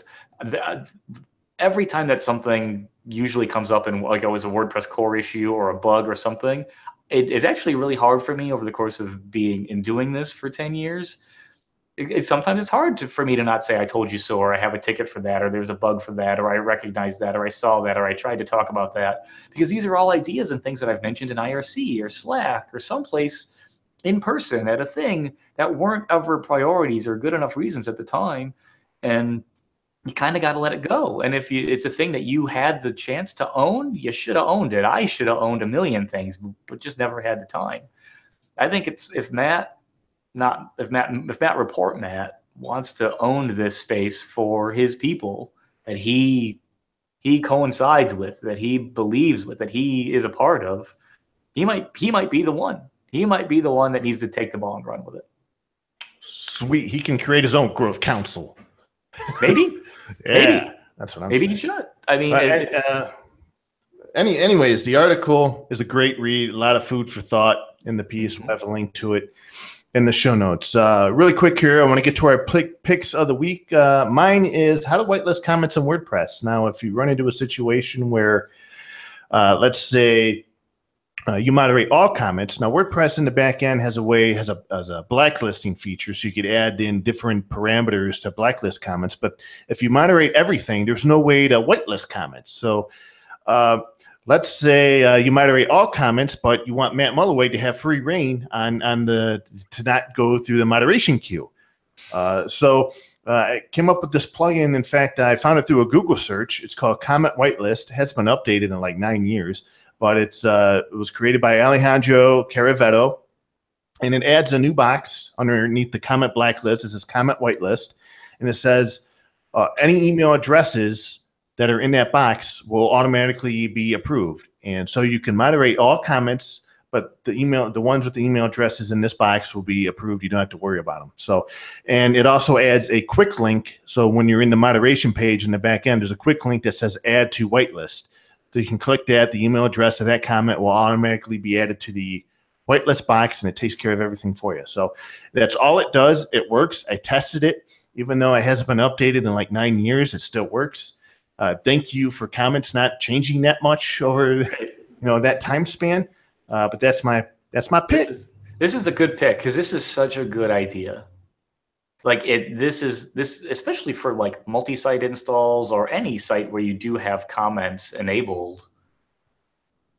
every time that something usually comes up in like it was a WordPress core issue or a bug or something, it's actually really hard for me over the course of doing this for 10 years. Sometimes it's hard for me to not say I told you so, or I have a ticket for that, or there's a bug for that, or I recognize that, or I saw that, or I tried to talk about that, because these are all ideas and things that I've mentioned in IRC or Slack or someplace in person at a thing that weren't ever priorities or good enough reasons at the time. And you kind of got to let it go. And if it's a thing that you had the chance to own, you should have owned it. I should have owned a million things, but just never had the time. I think it's if Matt wants to own this space for his people that he coincides with, that he believes with, that he is a part of, he might be the one. He might be the one that needs to take the ball and run with it. Sweet. He can create his own growth council. Maybe. Yeah, maybe. That's what I'm maybe saying. he should. I mean, anyways, the article is a great read. A lot of food for thought in the piece. We'll have a link to it. in the show notes. Really quick here, I want to get to our picks of the week. Mine is how to whitelist comments in WordPress. Now, if you run into a situation where, let's say, you moderate all comments. Now, WordPress in the back end has a blacklisting feature, so you could add in different parameters to blacklist comments. But if you moderate everything, there's no way to whitelist comments. So let's say you moderate all comments, but you want Matt Mulloway to have free reign to not go through the moderation queue. So I came up with this plugin. In fact, I found it through a Google search. It's called Comment Whitelist. It has been updated in like 9 years. But it was created by Alejandro Caraveto, and it adds a new box underneath the comment blacklist. It says comment whitelist, and it says any email addresses that are in that box will automatically be approved. And so you can moderate all comments, but the ones with the email addresses in this box will be approved. You don't have to worry about them. So, and it also adds a quick link. So when you're in the moderation page in the back end, there's a quick link that says add to whitelist. So you can click that. The email address of that comment will automatically be added to the whitelist box, and it takes care of everything for you. So that's all it does. It works. I tested it. Even though it hasn't been updated in like 9 years, it still works. Thank you for comments not changing that much over that time span. But that's my pick. This is a good pick because this is such a good idea. Like this especially for like multi-site installs or any site where you do have comments enabled.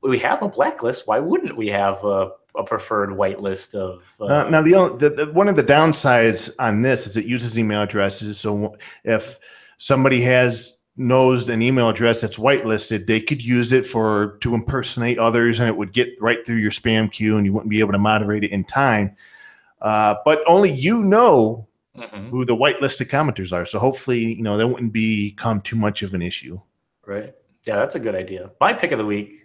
We have a blacklist. Why wouldn't we have a preferred whitelist of? Now, one of the downsides on this is it uses email addresses. So if somebody knows an email address that's whitelisted, they could use it to impersonate others, and it would get right through your spam queue, and you wouldn't be able to moderate it in time. But only who the whitelisted commenters are. So hopefully, that wouldn't become too much of an issue. Right. Yeah, that's a good idea. My pick of the week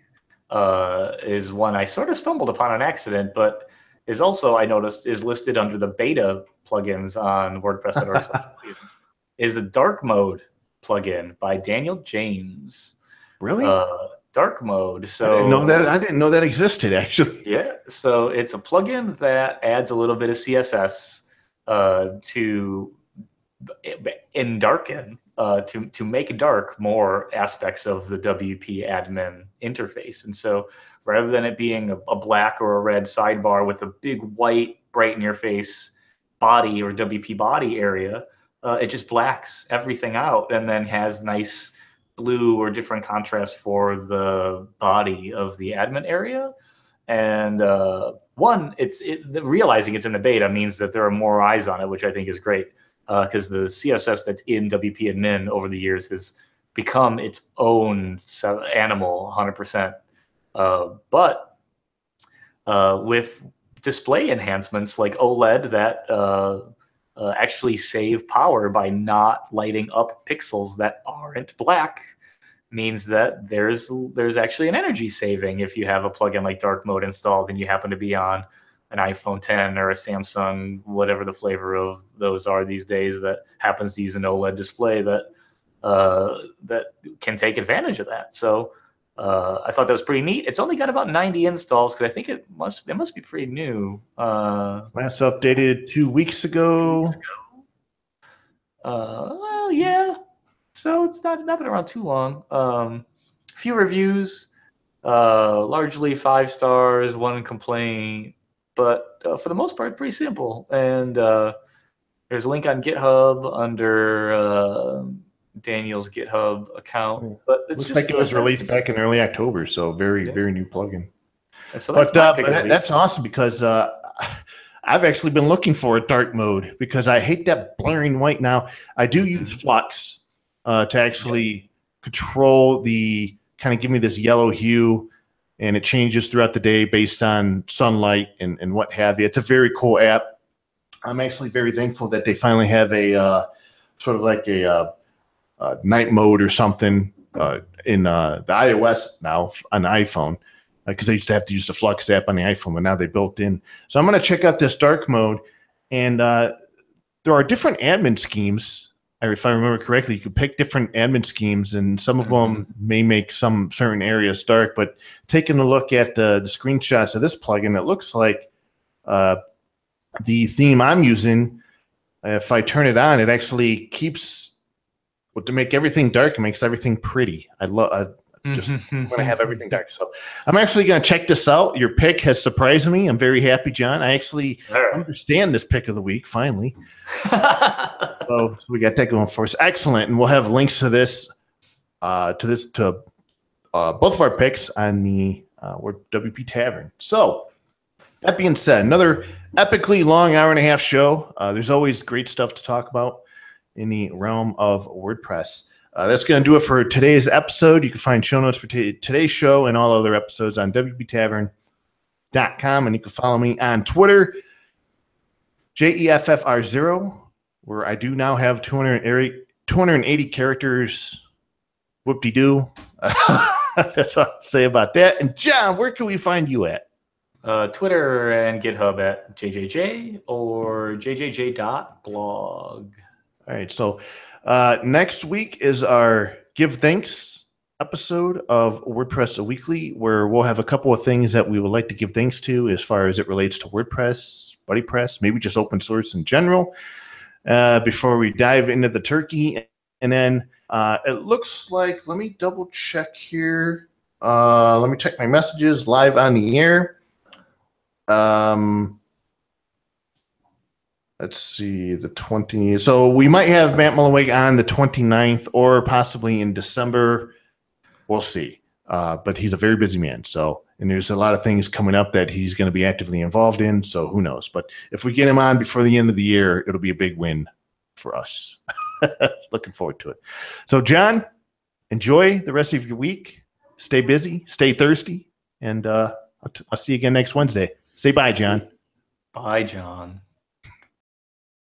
is one I sort of stumbled upon on accident, but is also, I noticed, is listed under the beta plugins on WordPress.org. Is the dark mode plugin by Daniel James. Really? Dark mode. So I didn't know that existed, actually. Yeah. So it's a plugin that adds a little bit of CSS to make dark more aspects of the WP admin interface. And so rather than it being a black or a red sidebar with a big white bright in your face body or WP body area, it just blacks everything out and then has nice blue or different contrast for the body of the admin area. And realizing it's in the beta means that there are more eyes on it, which I think is great, because the CSS that's in WP admin over the years has become its own animal 100%. But with display enhancements like OLED that actually save power by not lighting up pixels that aren't black, means that there's actually an energy saving if you have a plugin like dark mode installed and you happen to be on an iPhone 10 or a Samsung, whatever the flavor of those are these days, that happens to use an OLED display that can take advantage of that. So I thought that was pretty neat. It's only got about 90 installs because I think it must be pretty new. Last updated 2 weeks ago. Well, yeah. So it's not been around too long. Few reviews, largely 5 stars, 1 complaint, but for the most part, pretty simple. And there's a link on GitHub under Daniel's GitHub account. But it's looks like it was released back in early October, so very new plugin. And so that's awesome because I've actually been looking for a dark mode because I hate that blaring white. Now I do use Flux to actually control kind of give me this yellow hue, and it changes throughout the day based on sunlight and what have you. It's a very cool app. I'm actually very thankful that they finally have a sort of like a night mode or something in the iOS now on the iPhone, because I used to have to use the Flux app on the iPhone, but now they built in. So I'm going to check out this dark mode, and there are different admin schemes. If I remember correctly, you could pick different admin schemes, and some of them may make some certain areas dark. But taking a look at the screenshots of this plugin, it looks like the theme I'm using, if I turn it on, it actually keeps, well, to make everything dark, it makes everything pretty. I just want to have everything dark. So I'm actually going to check this out. Your pick has surprised me. I'm very happy, John. I actually understand this pick of the week, finally. So we got that going for us. Excellent. And we'll have links to this, to both of our picks on the WP Tavern. So that being said, another epically long hour-and-a-half show. There's always great stuff to talk about in the realm of WordPress. That's going to do it for today's episode. You can find show notes for today's show and all other episodes on WPTavern.com. And you can follow me on Twitter, JEFFR0, where I do now have 280 characters. Whoop-de-doo. That's all I'll say about that. And John, where can we find you at? Twitter and GitHub at JJJ or jjj.blog. All right, so next week is our Give Thanks episode of WordPress Weekly, where we'll have a couple of things that we would like to give thanks to as far as it relates to WordPress, BuddyPress, maybe just open source in general, before we dive into the turkey. And then it looks like, let me double check here. Let me check my messages live on the air. Let's see, the 20th. So we might have Matt Mullenweg on the 29th or possibly in December. We'll see. But he's a very busy man. So, and there's a lot of things coming up that he's going to be actively involved in. So who knows? But if we get him on before the end of the year, it'll be a big win for us. Looking forward to it. So, John, enjoy the rest of your week. Stay busy, stay thirsty, and I'll see you again next Wednesday. Say bye, John. Bye, John.